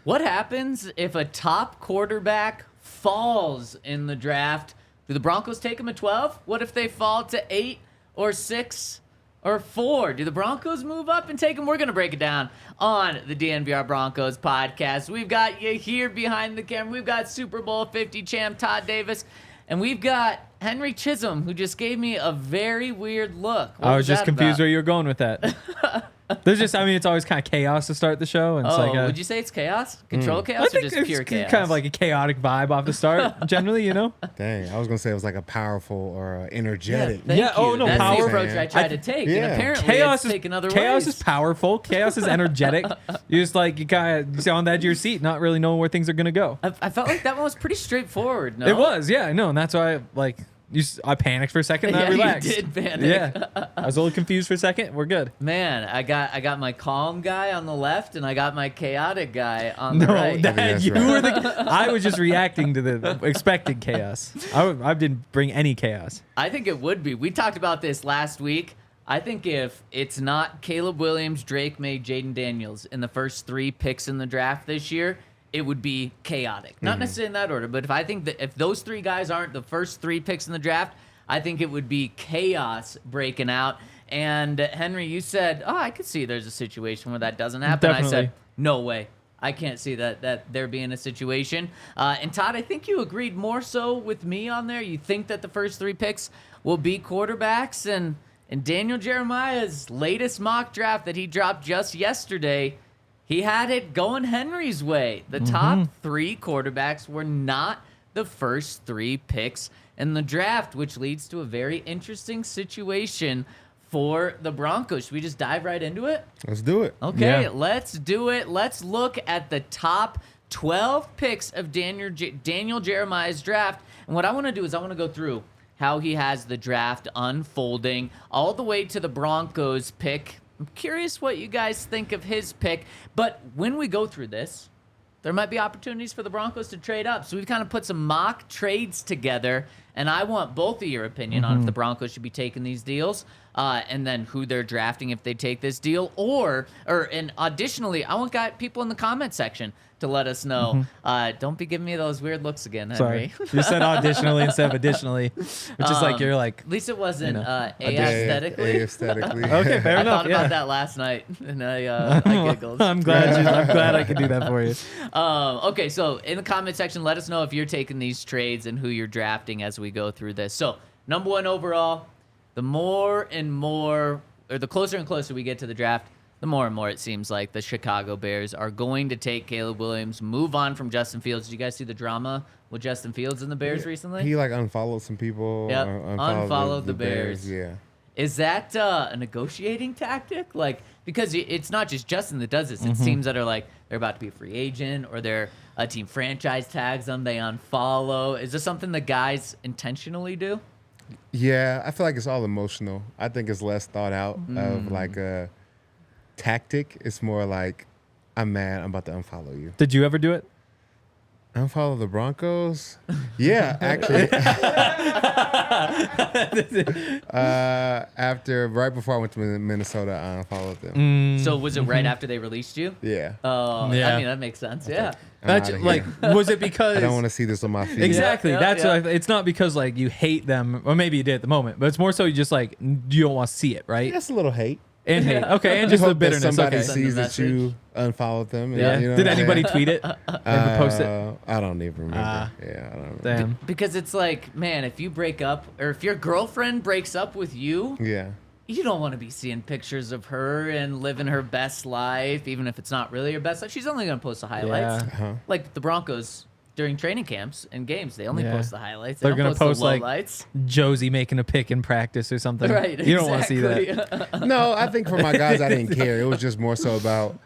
What happens if a top quarterback falls in the draft? Do the Broncos take him at 12? What if they fall to 8 or 6 or 4? Do the Broncos move up and take him? We're going to break it down on the DNVR Broncos podcast. We've got you here behind the camera. We've got Super Bowl 50 champ Todd Davis. And we've got Henry Chisholm, who just gave me a very weird look. I was just confused where you were going with that. There's just, I mean, it's always kind of chaos to start the show. And it's like would you say it's chaos? Control chaos or just pure chaos? Kind of like a chaotic vibe off the start, generally, you know? Dang, I was going to say it was like a powerful or energetic. Yeah, oh, no, that's power. the approach I tried to take. Yeah. And apparently Chaos it's taken other ways. Chaos is powerful. Chaos is energetic. You just like, you kind of on the edge of your seat, not really knowing where things are going to go. I felt like that one was pretty straightforward, no? It was, yeah, I know. And that's why, like, I panicked for a second, and I relaxed. You did panic. Yeah, I was a little confused for a second. We're good. Man, I got my calm guy on the left, and I got my chaotic guy on the right. I was just reacting to the expected chaos. I didn't bring any chaos. I think it would be. We talked about this last week. I think if it's not Caleb Williams, Drake May, Jayden Daniels in the first 3 picks in the draft this year, it would be chaotic. Not necessarily in that order, but if those 3 guys aren't the first 3 picks in the draft, I think it would be chaos breaking out. And Henry, you said, I could see there's a situation where that doesn't happen. Definitely. I said, no way. I can't see that there being a situation. And Todd, I think you agreed more so with me on there. You think that the first 3 picks will be quarterbacks. And Daniel Jeremiah's latest mock draft that he dropped just yesterday, he had it going Henry's way. The top 3 quarterbacks were not the first 3 picks in the draft, which leads to a very interesting situation for the Broncos. Should we just dive right into it? Let's do it. Okay, Yeah. let's do it. Let's look at the top 12 picks of Daniel Jeremiah's draft. And what I want to do is I want to go through how he has the draft unfolding all the way to the Broncos pick. I'm curious what you guys think of his pick, but when we go through this, there might be opportunities for the Broncos to trade up. So we've kind of put some mock trades together, and I want both of your opinion on if the Broncos should be taking these deals, and then who they're drafting if they take this deal, and additionally, I want people in the comment section to let us know. Don't be giving me those weird looks again, Henry. Sorry, you said additionally instead of additionally, which is like you're like. At least it wasn't Aesthetically. aesthetically. Okay, fair I enough. thought about that last night, and I giggled. I'm glad I could do that for you. Okay, so in the comment section, let us know if you're taking these trades and who you're drafting as we go through this. So, number 1 overall, the closer and closer we get to the draft, the more and more it seems like the Chicago Bears are going to take Caleb Williams, move on from Justin Fields. Did you guys see the drama with Justin Fields and the Bears recently? He unfollowed some people. Yep, unfollowed the Bears. Yeah. Is that a negotiating tactic? Because it's not just Justin that does this. It's teams that are they're about to be a free agent, or a team franchise tags them, they unfollow. Is this something the guys intentionally do? Yeah, I feel like it's all emotional. I think it's less thought out of a tactic. It's more like, I'm mad, I'm about to unfollow you. Did you ever do it? Unfollow the Broncos? Yeah, actually. Right before I went to Minnesota, I unfollowed them. So was it right after they released you? Yeah. Oh, Yeah. I mean, that makes sense. Yeah. Was it because I don't want to see this on my feed. Exactly. Yeah, That's yeah. It's not because you hate them, or maybe you did at the moment, but it's more so you just you don't want to see it, right? That's a little hate. And hate. Okay, and just Hope the bitterness. that somebody Okay. sees Send a that you unfollowed them. Yeah. You know Did what I'm anybody saying? tweet it? Ever post it? I don't even remember. Ah. Yeah, I don't remember. Damn. Because it's man, if you break up, or if your girlfriend breaks up with you, Yeah. you don't want to be seeing pictures of her and living her best life, even if it's not really her best life. She's only going to post the highlights. Yeah. Uh-huh. Like the Broncos during training camps and games, they only Yeah. post the highlights. They're They don't gonna post the lowlights. Josie making a pick in practice or something. Right. You don't want to see that. exactly. No, I think for my guys, I didn't care. It was just more so about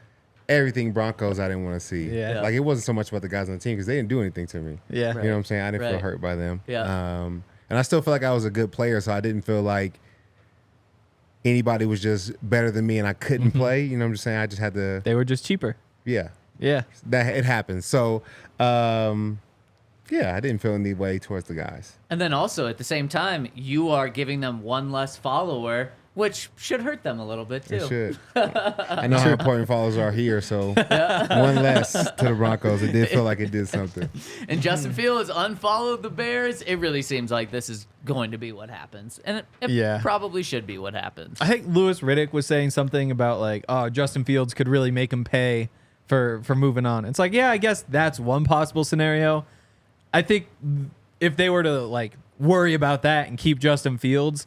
everything Broncos I didn't want to see. Yeah. Like, it wasn't so much about the guys on the team because they didn't do anything to me. Yeah. You know what I'm saying? I didn't feel Right. hurt by them. Yeah. And I still feel like I was a good player, so I didn't feel like anybody was just better than me and I couldn't play. You know what I'm saying? I just had to, They were just cheaper. yeah, Yeah. that it happens. So, yeah, I didn't feel any way towards the guys. And then also at the same time, you are giving them one less follower, which should hurt them a little bit too. It should. I know how important followers are here, so one less to the Broncos. It did feel like it did something. And Justin Fields unfollowed the Bears. It really seems like this is going to be what happens. And it Yeah. probably should be what happens. I think Louis Riddick was saying something about like, oh, Justin Fields could really make him pay for moving on. It's like, yeah, I guess that's one possible scenario. I think if they were to like worry about that and keep Justin Fields,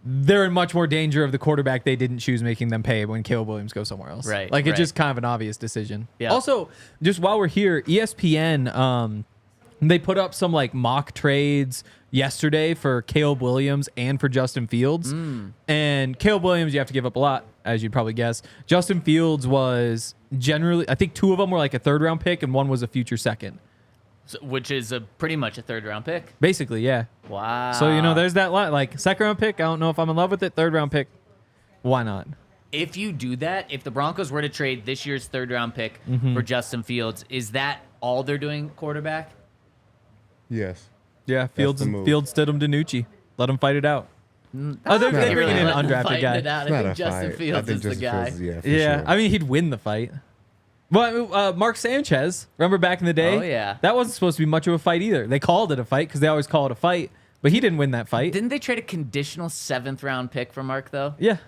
they're in much more danger of the quarterback they didn't choose making them pay when Caleb Williams goes somewhere else. Right, Like, right. it's just kind of an obvious decision. Yeah. Also, just while we're here, ESPN, they put up some like mock trades yesterday for Caleb Williams and for Justin Fields. And Caleb Williams, you have to give up a lot, as you'd probably guess. Justin Fields was generally, I think 2 of them were like a 3rd round pick and 1 was a future 2nd. So, which is pretty much a 3rd round pick. Basically, yeah. Wow. So, you know, there's that line. Like, 2nd round pick, I don't know if I'm in love with it. 3rd round pick, why not? If you do that, if the Broncos were to trade this year's 3rd round pick for Justin Fields, is that all they're doing quarterback? Yes. Yeah, Fields the move. Stidham Danucci. Let them fight it out. Oh, they're not bringing in an Fighting undrafted guy. it out. It's I not think a Justin fight. Fields I think is the Justin guy. Fields, yeah, for Yeah, sure. I mean, he'd win the fight. Well, Mark Sanchez, remember back in the day? Oh, yeah. That wasn't supposed to be much of a fight either. They called it a fight because they always call it a fight, but he didn't win that fight. Didn't they trade a conditional 7th round pick for Mark, though? Yeah.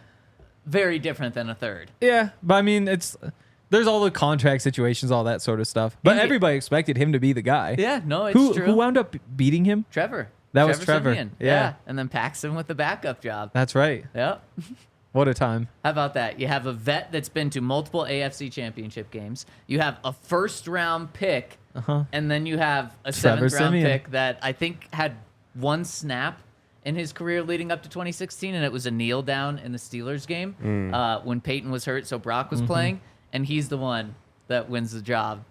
Very different than a 3rd. Yeah, but I mean, there's all the contract situations, all that sort of stuff. But And everybody expected him to be the guy. Yeah, no, it's Who true. wound up beating him? Trevor. That was Trevor. Siemian. Yeah. And then Paxton with the backup job. That's right. Yep. What a time. How about that? You have a vet that's been to multiple AFC championship games. You have a 1st round pick. And then you have a Trevor 7th round Siemian. pick that I think had 1 snap in his career leading up to 2016, and it was a kneel down in the Steelers game when Payton was hurt, so Brock was playing, and he's the one that wins the job.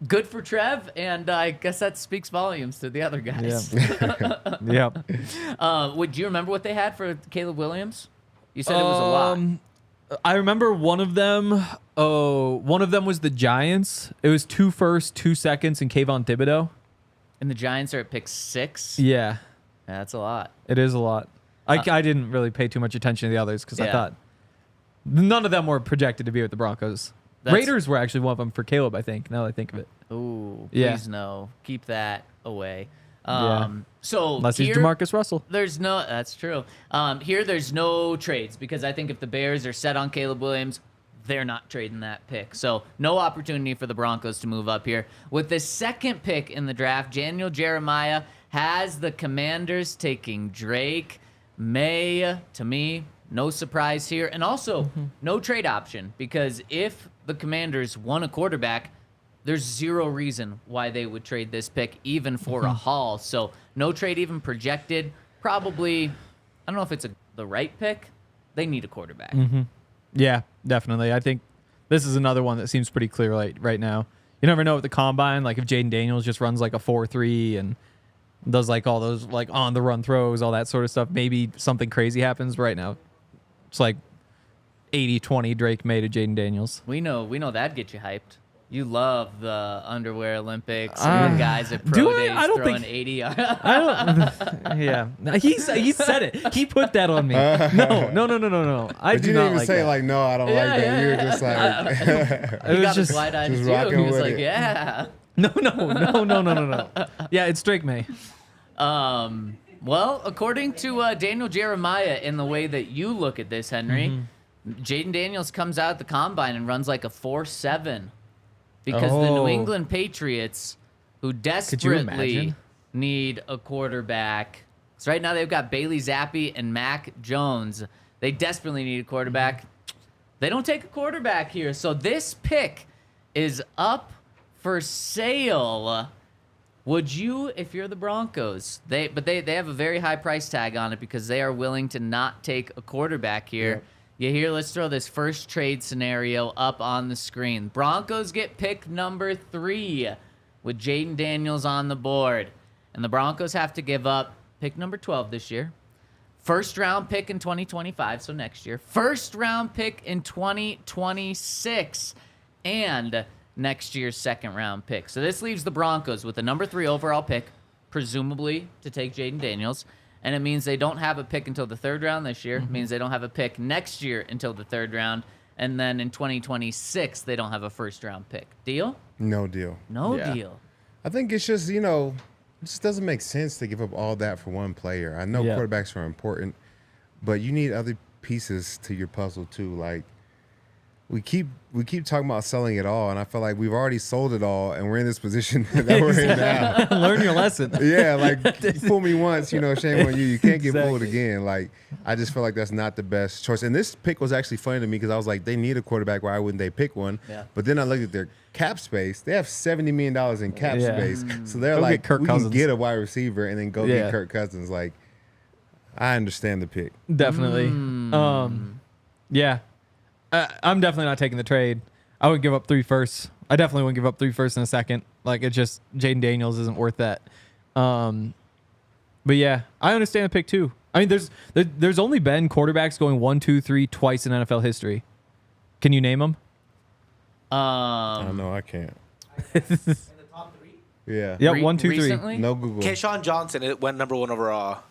Good for Trev, and I guess that speaks volumes to the other guys. Yeah. Would you remember what they had for Caleb Williams? You said it was a lot. I remember one of them. Oh, one of them was the Giants. It was 2 firsts, 2 seconds, and Kayvon Thibodeau. And the Giants are at pick 6. Yeah, That's a lot. it is a lot. I didn't really pay too much attention to the others because I Yeah. thought none of them were projected to be with the Broncos. That's- Raiders were actually one of them for Caleb, I think. Now that I think of it, Ooh, Yeah. please no. Keep that away. Yeah. So unless here, he's Demarcus Russell. there's no. That's true. Here, there's no trades because I think if the Bears are set on Caleb Williams, they're not trading that pick. So no opportunity for the Broncos to move up here. With the 2nd pick in the draft, Daniel Jeremiah has the Commanders taking Drake May. To me, no surprise here, and also no trade option because if the Commanders won a quarterback, there's 0 reason why they would trade this pick even for a haul. So no trade even projected. Probably, I don't know if it's the right pick. They need a quarterback. Yeah, definitely. I think this is another one that seems pretty clear right now. You never know with the combine, like if Jayden Daniels just runs like a 4.3 and does like all those like on the run throws, all that sort of stuff, maybe something crazy happens. But right now, it's like 80-20 Drake May to Jayden Daniels. We know that'd get you hyped. You love the underwear Olympics and the guys at do pro I? days I don't throwing think- 80. I don't. Yeah, he said it. He put that on me. No. I But do you not didn't even like say that. like, no, I don't Yeah, like that. yeah, You were yeah. just like, It He was got just- a wide eyed just too. rocking He was with like, it. yeah. No. Yeah, it's Drake May. Well, according to Daniel Jeremiah, in the way that you look at this, Henry, Jayden Daniels comes out at the combine and runs like a 4.7 because the New Oh. England Patriots, who you desperately imagine? need a quarterback. So right now they've got Bailey Zappi and Mac Jones. They desperately need a quarterback. They don't take a quarterback here. So this pick is up for sale. Would you, if you're the Broncos, they have a very high price tag on it because they are willing to not take a quarterback here. You hear? Let's throw this first trade scenario up on the screen. Broncos get pick number 3 with Jayden Daniels on the board. And the Broncos have to give up pick number 12 this year. First round pick in 2025, so next year. First round pick in 2026. And next year's second round pick. So this leaves the Broncos with the number 3 overall pick, presumably to take Jayden Daniels. And it means they don't have a pick until the 3rd round this year. It means they don't have a pick next year until the 3rd round. And then in 2026, they don't have a first round pick. Deal? No deal. No Yeah. deal. I think it's just, it just doesn't make sense to give up all that for one player. I know Yeah. quarterbacks are important, but you need other pieces to your puzzle too. Like we keep talking about selling it all, and I feel like we've already sold it all, and we're in this position that we're in now. Learn your lesson. Yeah, like fool me once, shame on you. You can't get fooled Exactly. again. Like I just feel like that's not the best choice. And this pick was actually funny to me because I was like, they need a quarterback. Why wouldn't they pick one? Yeah. But then I looked at their cap space. They have $70 million in cap Yeah. space. So they're Go like, get Kirk we Cousins. can get a wide receiver and then go Yeah. get Kirk Cousins. Like, I understand the pick. Definitely. Yeah. I'm definitely not taking the trade. I would give up 3 firsts. I definitely wouldn't give up 3 firsts and a second. Like, it's just Jayden Daniels isn't worth that. But yeah, I understand the pick too. I mean, there's only been quarterbacks going 1, 2, 3 twice in NFL history. Can you name them? I don't know. I can't. In the top 3? Yeah. Yep, 1, 2, 3. Recently? No Google. Keyshawn Johnson it went number 1 overall.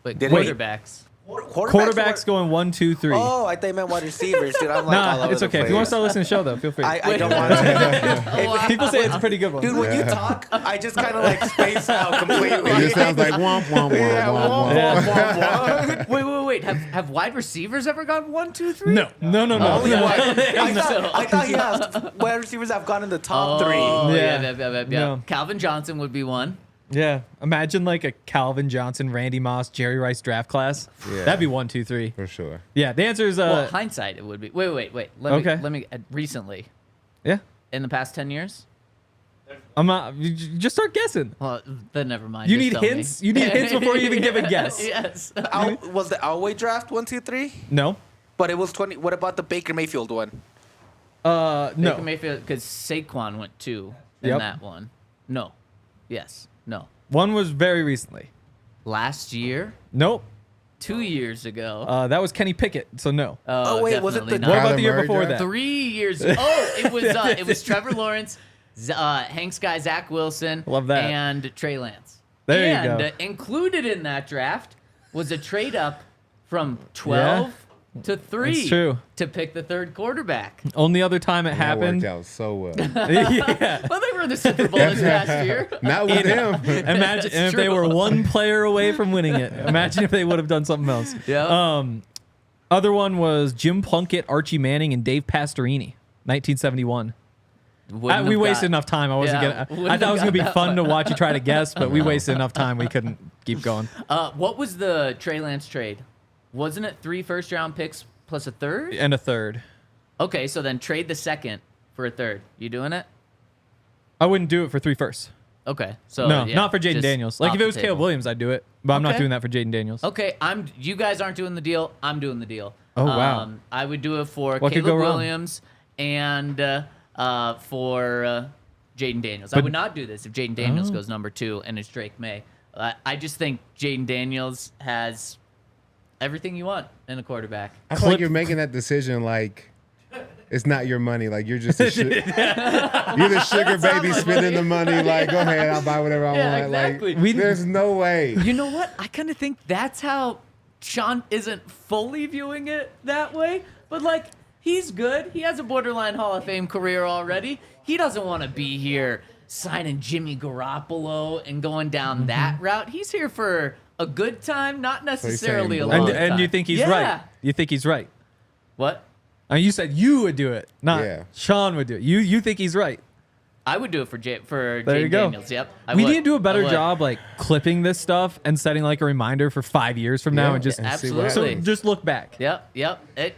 But Did he? quarterbacks. Quarterbacks going 1, 2, 3. Oh, I thought you meant wide receivers, dude. I'm like all Nah, over it's the okay. place. If you want to start listening to the show, though, feel free. I don't want to. People say it's a pretty good one. Dude, when you talk, I just kind of like space out completely. It just sounds like womp, womp, womp, Yeah, womp, womp, womp. womp, womp. Wait. Have wide receivers ever gone 1, 2, 3? No. Only No. wide- I So- thought he asked wide receivers have gone in the top 3. Oh, Yeah. yeah. No. Calvin Johnson would be one. Yeah. Imagine like a Calvin Johnson, Randy Moss, Jerry Rice draft class. Yeah. That'd be 1, 2, 3. For sure. Yeah. The answer is Well, hindsight, it would be. Wait. Let me. Recently, yeah. in the past 10 years. I'm not. You just start guessing. Well, then never mind. You just need tell me. hints? You need hints before you even give a guess. Yes. Was the Elway draft 1, 2, 3? No. But it was 20. What about the Baker Mayfield one? No. Baker Mayfield, because Saquon went 2 in Yep. that one. No. Yes. No. One was very recently. Last year, Nope. 2 years ago. That was Kenny Pickett. So no. Oh, wait, was it definitely the- What not. about the year Kyler Murray before draft? that? 3 years ago. Oh, it was Trevor Lawrence, Hank's guy Zach Wilson, Love that. and Trey Lance. There you and, go. Included in that draft was a trade up from 12 to 3 That's true. to pick the 3rd quarterback. Only other time it That happened. worked out so well. Yeah. Well, they were in the Super Bowl this past year. Not with him. Imagine if they true. were one player away from winning it. Imagine if they would have done something else. Yeah. Other one was Jim Plunkett, Archie Manning, and Dave Pastorini, 1971. Wouldn't We have wasted got- enough time. I wasn't Yeah, gonna. wouldn't I thought it was have gonna be got that fun to one. watch you try to guess, but we wasted enough time. We couldn't keep going. What was the Trey Lance trade? Wasn't it 3 first-round picks plus a 3rd? And a third. Okay, so then trade the 2nd for a 3rd. You doing it? I wouldn't do it for 3 firsts. Okay, so No, yeah, not for Jayden just Daniels. Like off if the it was Caleb table. Williams, I'd do it, but I'm not Okay. doing that for Jayden Daniels. Okay, you guys aren't doing the deal. I'm doing the deal. Oh, wow. I would do it for What could Caleb go wrong? Williams and for Jayden Daniels. I But- would not do this if Jayden Daniels Oh. goes number 2 and it's Drake May. I just think Jayden Daniels has everything you want in a quarterback. I feel like you're making that decision like it's not your money. Like you're just you're the sugar baby spending the money. Like go ahead, I'll buy whatever I Yeah, want. exactly. Like there's no way. You know what? I kind of think that's how Sean isn't fully viewing it that way. But, like, he's good. He has a borderline Hall of Fame career already. He doesn't want to be here signing Jimmy Garoppolo and going down that route. He's here for a good time, not necessarily a saying long blow. time. And you think he's Yeah. right? You think he's right? What? You said you would do it, not Yeah. Sean would do it. You think he's right? I would do it for There you Jayden go. Daniels. Yep. I We would. need to do a I better would. job like clipping this stuff and setting like a reminder for 5 years from now Yeah, and just and see what Absolutely. so just look back. Yep.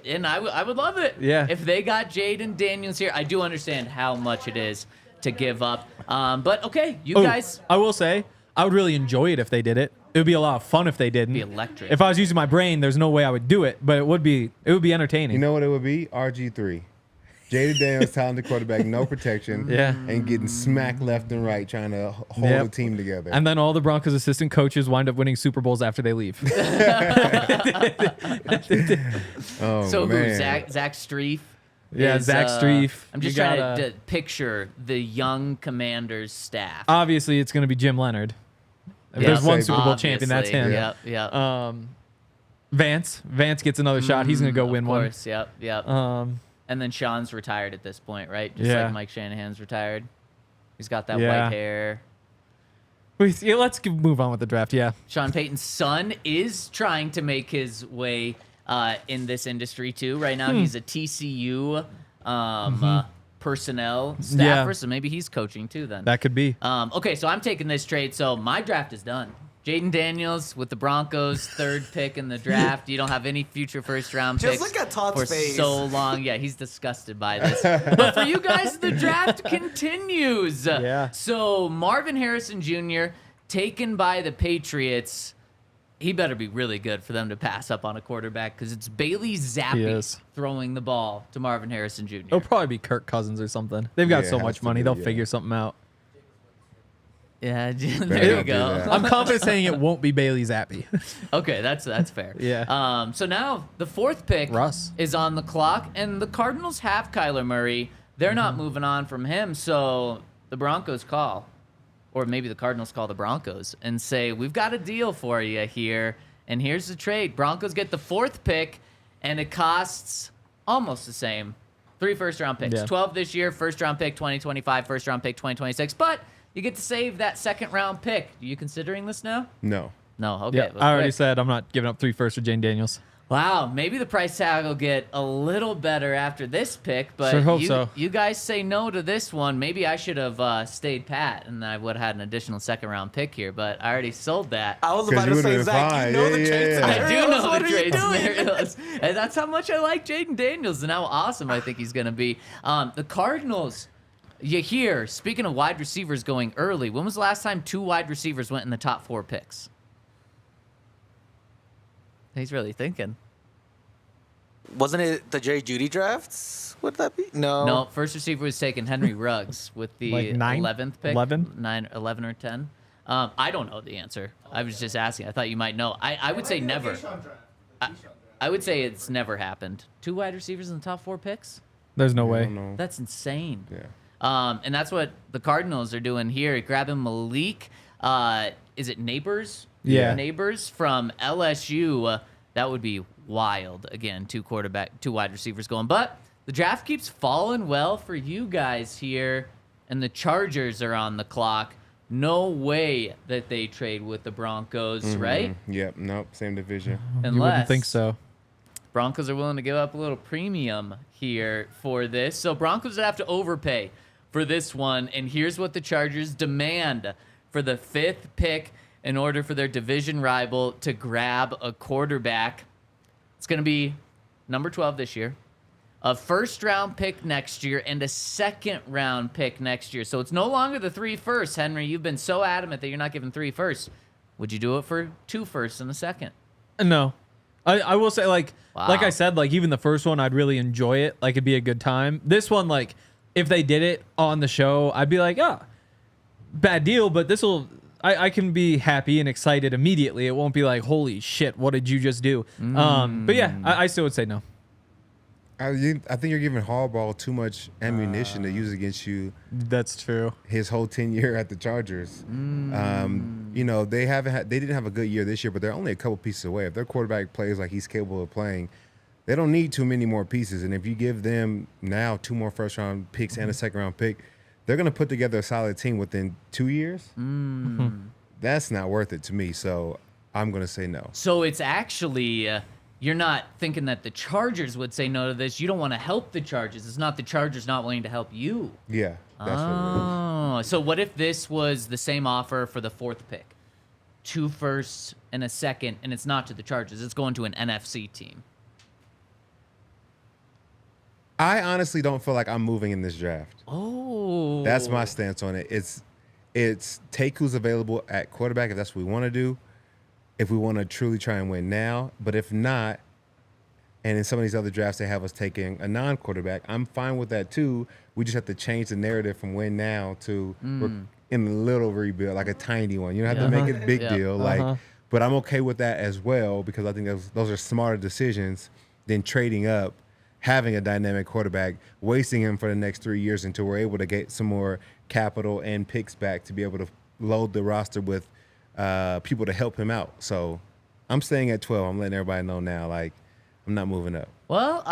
And I would love it. Yeah. If they got Jayden Daniels here, I do understand how much it is to give up. But okay, you Oh, guys. I will say I would really enjoy it if they did it. It would be a lot of fun if they didn't. It'd be electric. If I was using my brain, there's no way I would do it, but it would be entertaining. You know what it would be? RG3. Jayden Daniels, talented quarterback, no protection, Yeah. and getting smacked left and right, trying to hold Yep. the team together. And then all the Broncos assistant coaches wind up winning Super Bowls after they leave. Oh, So man. who? Zach Stevens? Yeah, Zac Stevens. I'm just You trying gotta- to picture the young Commanders staff. Obviously, it's going to be Jim Leonard. If Yeah, there's one obviously. Super Bowl champion, that's him. Yep, yep. Vance gets another shot. He's going to go win of one. course, yep, yep. Um, And then Sean's retired at this point, right? Just Yeah. like Mike Shanahan's retired. He's got that Yeah. white hair. let's move on with the draft. Yeah. Sean Payton's son is trying to make his way in this industry too. Right now, he's a TCU personnel staffer, so maybe he's coaching too then. That could be. Okay, so I'm taking this trade. So my draft is done. Jayden Daniels with the Broncos, 3rd pick in the draft. You don't have any future first-round Just picks look at Todd's for face. so long. Yeah, he's disgusted by this. But for you guys, the draft continues. Yeah. So Marvin Harrison Jr. taken by the Patriots. He better be really good for them to pass up on a quarterback because it's Bailey Zappi is. throwing the ball to Marvin Harrison Jr. It'll probably be Kirk Cousins or something. They've got Yeah, so it has much to money. be, They'll yeah. figure something out. Yeah, there Better you not do go. that. I'm confident saying it won't be Bailey Zappi. Okay, that's fair. Yeah. So now the 4th pick Russ. is on the clock, and the Cardinals have Kyler Murray. They're not moving on from him, so the Broncos call, or maybe the Cardinals call the Broncos and say, "We've got a deal for you here, and here's the trade." Broncos get the 4th pick, and it costs almost the same. 3 first-round picks, Yeah. 12 this year, first-round pick 2025, first-round pick 2026, but you get to save that 2nd-round pick. Are you considering this now? No. No, okay. Yeah, well, I already good. said I'm not giving up 3 firsts for Jayden Daniels. Wow, maybe the price tag will get a little better after this pick, but Sure hope you, so. you guys say no to this one. Maybe I should have stayed pat, and I would have had an additional 2nd-round pick here, but I already sold that. I was 'Cause about you to say, would've been Zach, fine. you know Yeah, the yeah, trade yeah. I scenarios. do know What the are you trade doing? scenarios, and that's how much I like Jayden Daniels and how awesome I think he's going to be. The Cardinals, you hear, speaking of wide receivers going early, when was the last time 2 wide receivers went in the top 4 picks? He's really thinking. Wasn't it the Jerry Jeudy drafts? Would that be? No. No, first receiver was taken Henry Ruggs with the Like 9? 11th pick. 11? 9, 11 or 10. I don't know the answer. I was just asking. I thought you might know. I would say never. I would say it's never happened. 2 wide receivers in the top 4 picks? There's no I way. don't know. That's insane. Yeah. And that's what the Cardinals are doing here. Grabbing Malik. Is it Neighbors? Yeah. Neighbors from LSU. That would be wild. Again, 2 wide receivers going. But the draft keeps falling well for you guys here, and the Chargers are on the clock. No way that they trade with the Broncos, right? Yep. Nope. Same division. Unless You wouldn't think so. Broncos are willing to give up a little premium here for this. So Broncos would have to overpay for this one. And here's what the Chargers demand for the 5th pick in order for their division rival to grab a quarterback. It's going to be number 12 this year, a 1st-round pick next year, and a 2nd-round pick next year. So it's no longer the 3 firsts, Henry. You've been so adamant that you're not giving 3 firsts. Would you do it for 2 firsts and a 2nd? No. I will say, like Wow. I said, like even the first one, I'd really enjoy it. Like it'd be a good time. This one, like if they did it on the show, I'd be like, bad deal, but I can be happy and excited immediately. It won't be like, holy shit, what did you just do? But yeah, I still would say no. I think you're giving Harbaugh too much ammunition to use against you That's true. his whole tenure at the Chargers. You know, they didn't have a good year this year, but they're only a couple pieces away. If their quarterback plays like he's capable of playing, they don't need too many more pieces. And if you give them now 2 more 1st-round picks and a 2nd-round pick, they're going to put together a solid team within 2 years. That's not worth it to me. So I'm going to say no. So it's actually, you're not thinking that the Chargers would say no to this. You don't want to help the Chargers. It's not the Chargers not willing to help you. Yeah, that's what it is. Oh, so what if this was the same offer for the 4th pick? 2 firsts and a 2nd, and it's not to the Chargers. It's going to an NFC team. I honestly don't feel like I'm moving in this draft. Oh. That's my stance on it. It's take who's available at quarterback if that's what we want to do. if we want to truly try and win now. But if not, and in some of these other drafts they have us taking a non-quarterback, I'm fine with that too. We just have to change the narrative from win now to we're in a little rebuild, like a tiny one. You don't have to make it a big deal. Like, but I'm okay with that as well because I think those are smarter decisions than trading up, having a dynamic quarterback, wasting him for the next 3 years until we're able to get some more capital and picks back to be able to load the roster with people to help him out. So I'm staying at 12. I'm letting everybody know now, like, I'm not moving up. Well,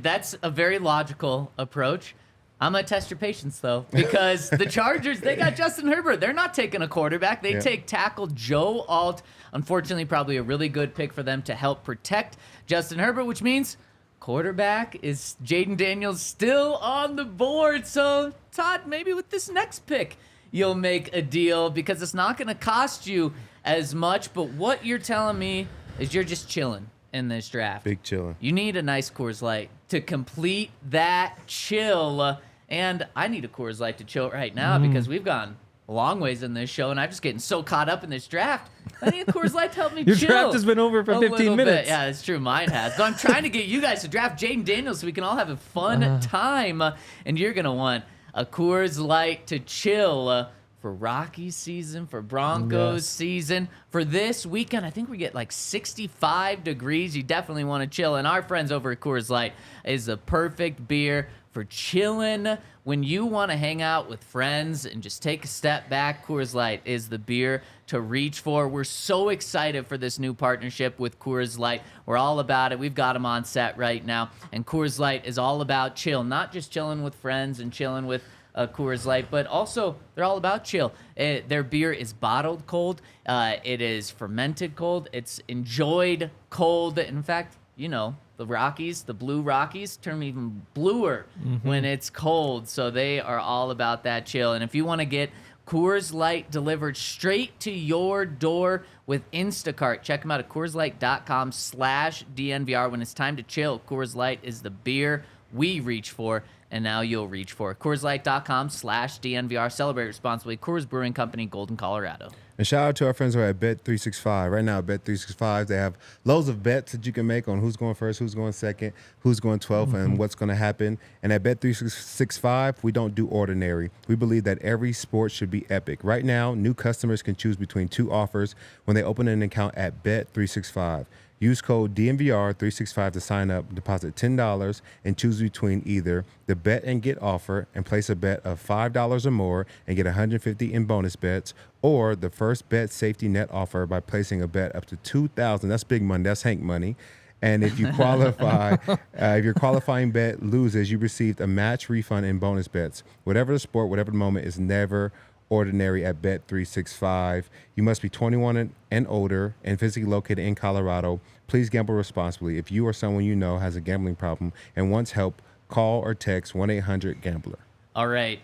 that's a very logical approach. I'm going to test your patience, though, because the Chargers, they got Justin Herbert. They're not taking a quarterback. They take tackle Joe Alt. Unfortunately, probably a really good pick for them to help protect Justin Herbert, which means quarterback is Jayden Daniels still on the board. So, Todd, maybe with this next pick, you'll make a deal because it's not going to cost you as much. But what you're telling me is you're just chilling in this draft. Big chilling. You need a nice Coors Light to complete that chill. And I need a Coors Light to chill right now because we've gone a long ways in this show, and I'm just getting so caught up in this draft. I need a Coors Light to help me Your chill. draft has been over for 15 minutes. Yeah, it's true. Mine has. So I'm trying to get you guys to draft Jayden Daniels so we can all have a fun time. And you're going to want a Coors Light to chill for Rockies season, for Broncos season. For this weekend, I think we get like 65 degrees. You definitely want to chill. And our friends over at Coors Light is the perfect beer for chilling when you want to hang out with friends and just take a step back. Coors Light is the beer to reach for. We're so excited for this new partnership with Coors Light. We're all about it. We've got them on set right now. And Coors Light is all about chill, not just chilling with friends and chilling with Coors Light, but also they're all about chill. Their beer is bottled cold. It is fermented cold. It's enjoyed cold. In fact, you know, the Rockies, the Blue Rockies, turn even bluer when it's cold. So they are all about that chill. And if you want to get Coors Light delivered straight to your door with Instacart, check them out at CoorsLight.com/DNVR. When it's time to chill, Coors Light is the beer we reach for, and now you'll reach for it. CoorsLight.com/DNVR. Celebrate responsibly. Coors Brewing Company, Golden, Colorado. And shout out to our friends who are at Bet365. Right now at Bet365, they have loads of bets that you can make on who's going first, who's going second, who's going 12th, and what's going to happen. And at Bet365, we don't do ordinary. We believe that every sport should be epic. Right now, new customers can choose between two offers when they open an account at Bet365. Use code DNVR365 to sign up, deposit $10, and choose between either the bet and get offer and place a bet of $5 or more and get $150 in bonus bets, or the first bet safety net offer by placing a bet up to $2,000. That's big money. That's Hank money. And if you qualify, if your qualifying bet loses, you received a match refund in bonus bets. Whatever the sport, whatever the moment, is never ordinary at Bet365. You must be 21 and older and physically located in Colorado. Please gamble responsibly. If you or someone you know has a gambling problem and wants help, call or text 1-800-GAMBLER. All right.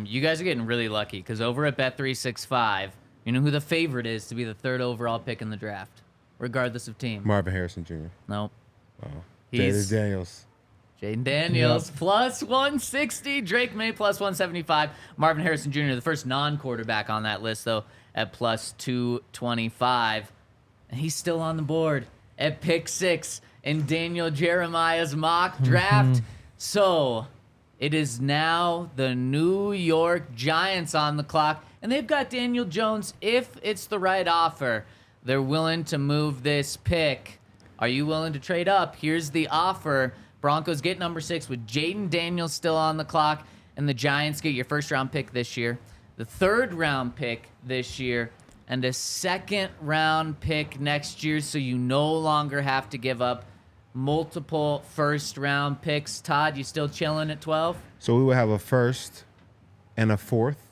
You guys are getting really lucky because over at Bet365, you know who the favorite is to be the third overall pick in the draft, regardless of team. Marvin Harrison Jr. Nope. Oh. He's Jayden Daniels. Jayden Daniels, plus 160. Drake May, plus 175. Marvin Harrison Jr., the first non-quarterback on that list, though, at plus 225. And he's still on the board at pick 6 in Daniel Jeremiah's mock draft. So it is now the New York Giants on the clock, and they've got Daniel Jones. If it's the right offer, they're willing to move this pick. Are you willing to trade up? Here's the offer. Broncos get number 6 with Jayden Daniels still on the clock, and the Giants get your first-round pick this year, the third-round pick this year, and a second-round pick next year, so you no longer have to give up multiple first-round picks. Todd, you still chilling at 12? So we will have a first and a fourth?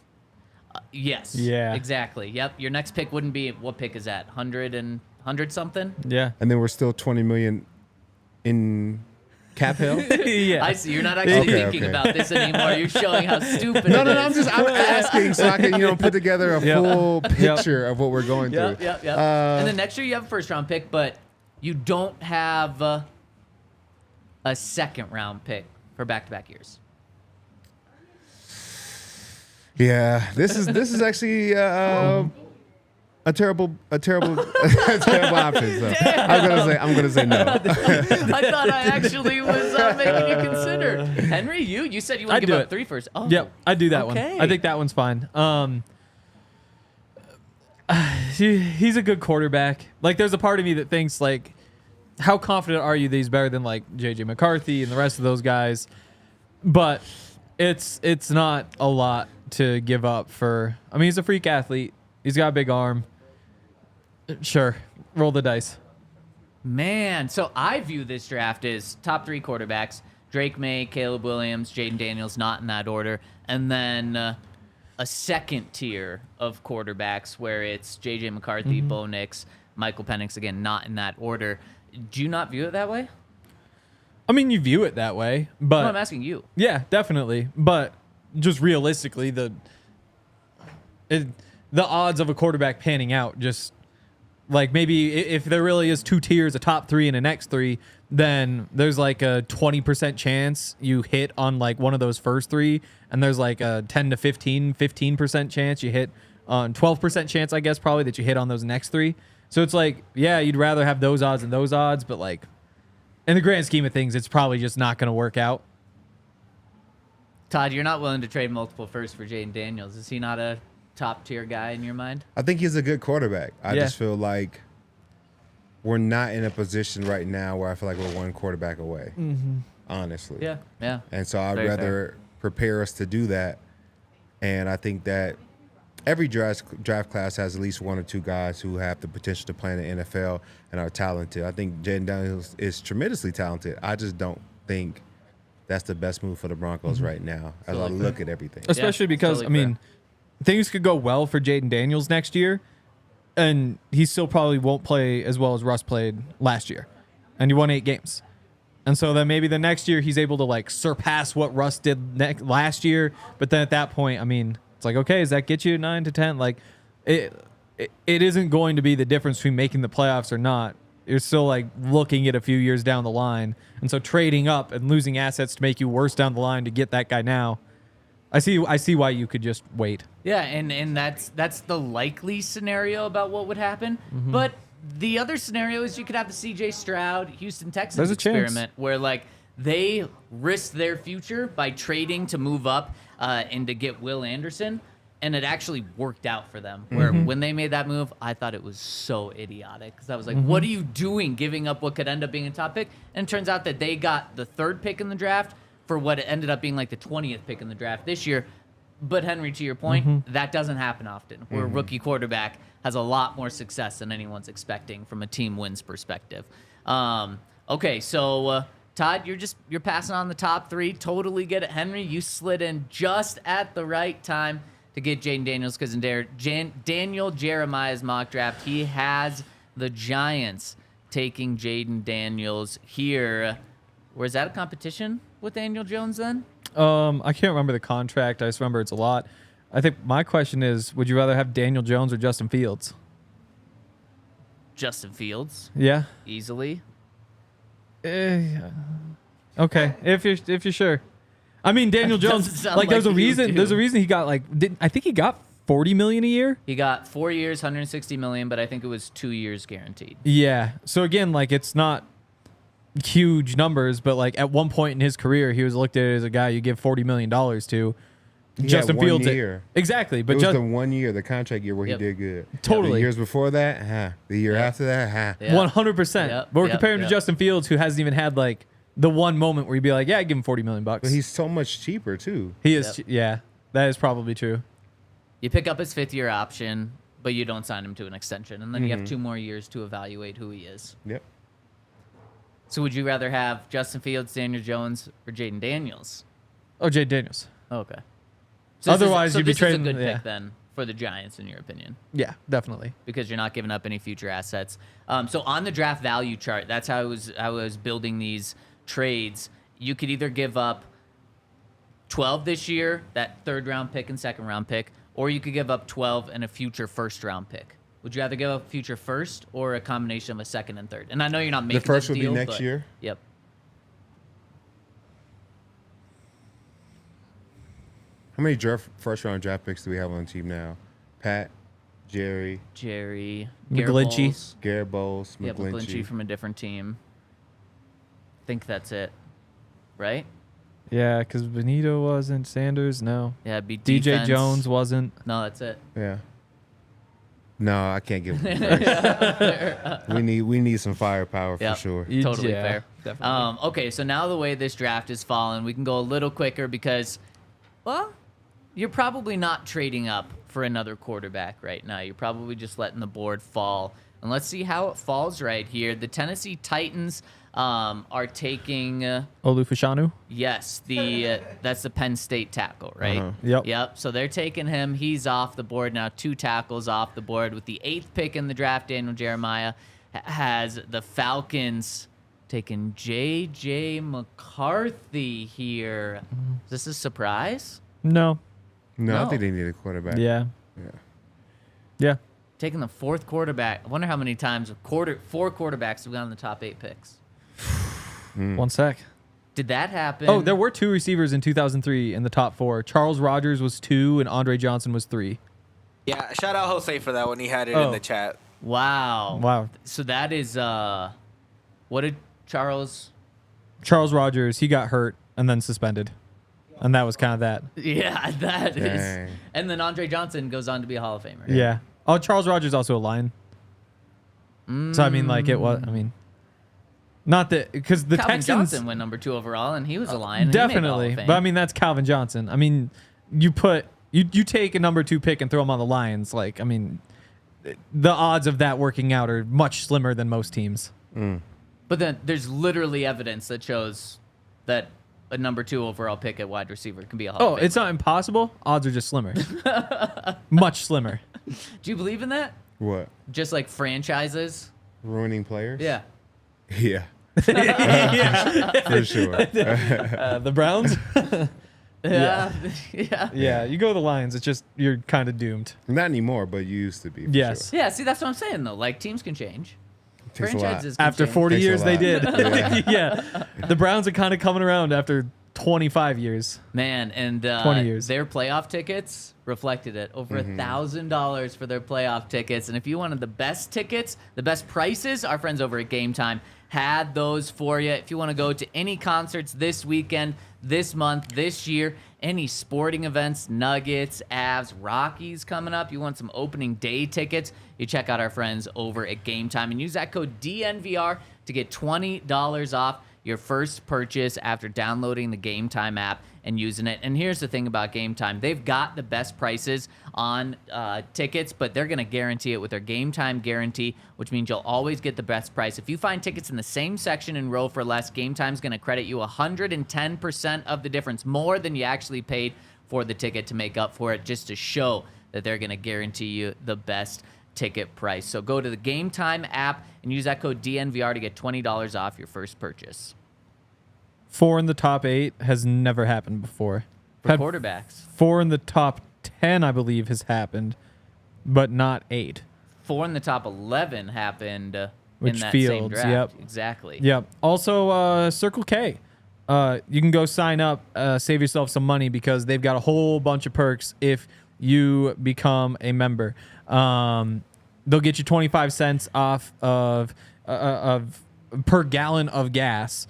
Yes. Yeah. Exactly. Yep. Your next pick wouldn't be, what pick is that? 100 something? Yeah. And then we're still $20 million in cap hell? Yeah. I see. You're not actually thinking about this anymore. You're showing how stupid it is. No, I'm asking so I can, put together a full picture of what we're going through. Yep. And then next year you have a first-round pick, but you don't have a second-round pick for back-to-back years. Yeah, this is actually a a terrible option. So I'm gonna say no. I thought I actually was making you consider. Henry, you said you want I'd to do give up it. 3 first. Oh, Yep, I'd do that one. Okay. I think that one's fine. He's a good quarterback. Like, there's a part of me that thinks, like, how confident are you that he's better than, like, J.J. McCarthy and the rest of those guys? But it's not a lot to give up for. I mean, he's a freak athlete. He's got a big arm. Sure, roll the dice. Man, so I view this draft as top 3 quarterbacks: Drake May, Caleb Williams, Jayden Daniels, not in that order, and then a second tier of quarterbacks where it's J.J. McCarthy, Bo Nix, Michael Penix, again, not in that order. Do you not view it that way? I mean, you view it that way, but No, I'm asking you. yeah, definitely. But just realistically, the odds of a quarterback panning out, just like, maybe if there really is 2 tiers, a top 3 and a next 3, then there's like a 20% chance you hit on like one of those first 3, and there's like a 10 to 15% chance you hit on 12% chance, I guess, probably, that you hit on those next 3. So it's like, yeah, you'd rather have those odds than those odds, but like, in the grand scheme of things, it's probably just not going to work out. Todd, you're not willing to trade multiple firsts for Jayden Daniels. Is he not a top tier guy in your mind? I think he's a good quarterback. I Yeah. just feel like we're not in a position right now where I feel like we're one quarterback away. Honestly. Yeah. And so I'd Very rather prepare us to do that. And I think that every draft class has at least 1 or 2 guys who have the potential to play in the NFL and are talented. I think Jayden Daniels is tremendously talented. I just don't think that's the best move for the Broncos right now as I look at everything. Especially because, totally I mean, things could go well for Jayden Daniels next year, and he still probably won't play as well as Russ played last year. And he won 8 games. And so then maybe the next year he's able to, like, surpass what Russ did last year. But then at that point, I mean, it's like, okay, does that get you 9 to 10? Like, it isn't going to be the difference between making the playoffs or not. You're still, like, looking at a few years down the line. And so trading up and losing assets to make you worse down the line to get that guy now, I see why you could just wait. Yeah, and that's the likely scenario about what would happen. But the other scenario is you could have the C.J. Stroud, Houston Texans There's a chance. experiment where, like, they risk their future by trading to move up and to get Will Anderson, and it actually worked out for them. Where when they made that move, I thought it was so idiotic, because I was like, what are you doing giving up what could end up being a top pick? And it turns out that they got the 3rd pick in the draft for what ended up being like the 20th pick in the draft this year. But Henry, to your point, that doesn't happen often, where a rookie quarterback has a lot more success than anyone's expecting from a team wins perspective. Okay, so Todd, you're passing on the top 3. Totally get it. Henry, you slid in just at the right time to get Jayden Daniels, because in Daniel Jeremiah's mock draft, he has the Giants taking Jayden Daniels here. Was that a competition with Daniel Jones then? I can't remember the contract. I just remember it's a lot. I think my question is, would you rather have Daniel Jones or Justin Fields? Justin Fields, Yeah. easily. Okay, if you're sure. I mean, Daniel Doesn't Jones, sound like, there's like a you reason. do. There's a reason he got, like, I think he got $40 million a year. He got 4 years, $160 million, but I think it was 2 years guaranteed. Yeah. So again, like, it's not huge numbers, but like at one point in his career, he was looked at as a guy you give $40 million to. He Justin had 1 Fields, year. Exactly, It but was just the 1 year, the contract year, where Yep. he did good. Totally. The years before that, the year after that, Yeah. 100%. Yep, But we're yep, comparing yep. to Justin Fields, who hasn't even had like the one moment where you'd be like, yeah, I'd give him $40 million. But he's so much cheaper too. He is. Yep. Yeah, that is probably true. You pick up his 5th-year option, but you don't sign him to an extension, and then you have 2 more years to evaluate who he is. Yep. So would you rather have Justin Fields, Daniel Jones, or Jayden Daniels? Oh, Jay Daniels. Okay. Otherwise, you'd be this trading- is a good yeah. pick then for the Giants, in your opinion, Yeah, definitely. because you're not giving up any future assets. So on the draft value chart, that's how I was building these trades. You could either give up 12 this year, that 3rd-round pick and 2nd-round pick, or you could give up 12 and a future 1st-round pick. Would you rather give up future 1st or a combination of a 2nd and 3rd? And I know you're not making The 1st this would be deal, next but- year? Yep. How many first round draft picks do we have on the team now? Pat, Jerry. McGlinchey. Garrett Bowles. Yeah, McGlinchey from a different team. I think that's it. Right? Yeah, because Benito wasn't. Sanders, no. Yeah, be DJ defense. Jones wasn't. No, that's it. Yeah. No, I can't give him first. we need some firepower Yep. for sure. Totally Yeah, fair. definitely. Okay, so now the way this draft is falling, we can go a little quicker because, well, you're probably not trading up for another quarterback right now. You're probably just letting the board fall. And let's see how it falls right here. The Tennessee Titans are taking Olufashanu. yes, that's the Penn State tackle, right? Uh-huh. Yep. So they're taking him. He's off the board now. 2 tackles off the board. With the 8th pick in the draft, Daniel Jeremiah has the Falcons taking J.J. McCarthy here. Is this a surprise? No. No, No. I think they need a quarterback. Yeah. Yeah. Yeah. Taking the 4th quarterback. I wonder how many times 4 quarterbacks have gone in the top 8 picks. 1 sec. Did that happen? Oh, there were 2 receivers in 2003 in the top 4. Charles Rogers was 2 and Andre Johnson was 3. Yeah, shout out Jose for that when he had it Oh. in the chat. Wow. Wow. So that is what did Charles? Charles Rogers, he got hurt and then suspended. And that was kind of that. Yeah, that is. Dang. And then Andre Johnson goes on to be a Hall of Famer. Yeah. Oh, Charles Rogers also a Lion. So I mean, like it was. I mean, not that because the Calvin Texans Johnson went number 2 overall, and he was a Lion. and he made the Hall of definitely. Fame. But I mean, that's Calvin Johnson. I mean, you take a number 2 pick and throw him on the Lions. Like, I mean, the odds of that working out are much slimmer than most teams. But then there's literally evidence that shows that a number 2 overall pick at wide receiver can be a Hall Oh, of Famer. it's not impossible. Odds are just slimmer. Much slimmer. Do you believe in that? What? Just like franchises? Ruining players? Yeah. Yeah. For sure. The Browns. Yeah. Yeah. Yeah, you go to the Lions. It's just you're kind of doomed. Not anymore, but you used to be. For Yes. Sure. Yeah, see, that's what I'm saying, though. Like, teams can change. Takes a lot. Franchises can After change. 40 Takes a years, they lot. did. Yeah. Yeah. The Browns are kind of coming around after 25 years. Man, and 20 years. their playoff tickets reflected it. Over $1,000 for their playoff tickets. And if you wanted the best tickets, the best prices, our friends over at Game Time had those for you. If you want to go to any concerts this weekend, this month, this year, any sporting events, Nuggets, Avs, Rockies coming up, you want some opening day tickets, you check out our friends over at Game Time and use that code DNVR to get $20 off your first purchase after downloading the Game Time app and using it. And here's the thing about Game Time. They've got the best prices on tickets, but they're going to guarantee it with their Game Time guarantee, which means you'll always get the best price. If you find tickets in the same section and row for less, Game Time's going to credit you 110% of the difference, more than you actually paid for the ticket, to make up for it, just to show that they're going to guarantee you the best ticket price. So go to the Game Time app and use that code DNVR to get $20 off your first purchase. 4 in the top 8 has never happened before. For quarterbacks. 4 in the top 10, I believe, has happened, but not 8. 4 in the top 11 happened Which in that same Fields, draft. yep. Exactly. Yep. Also, Circle K. You can go sign up, save yourself some money because they've got a whole bunch of perks if you become a member. They'll get you 25 cents off of per gallon of gas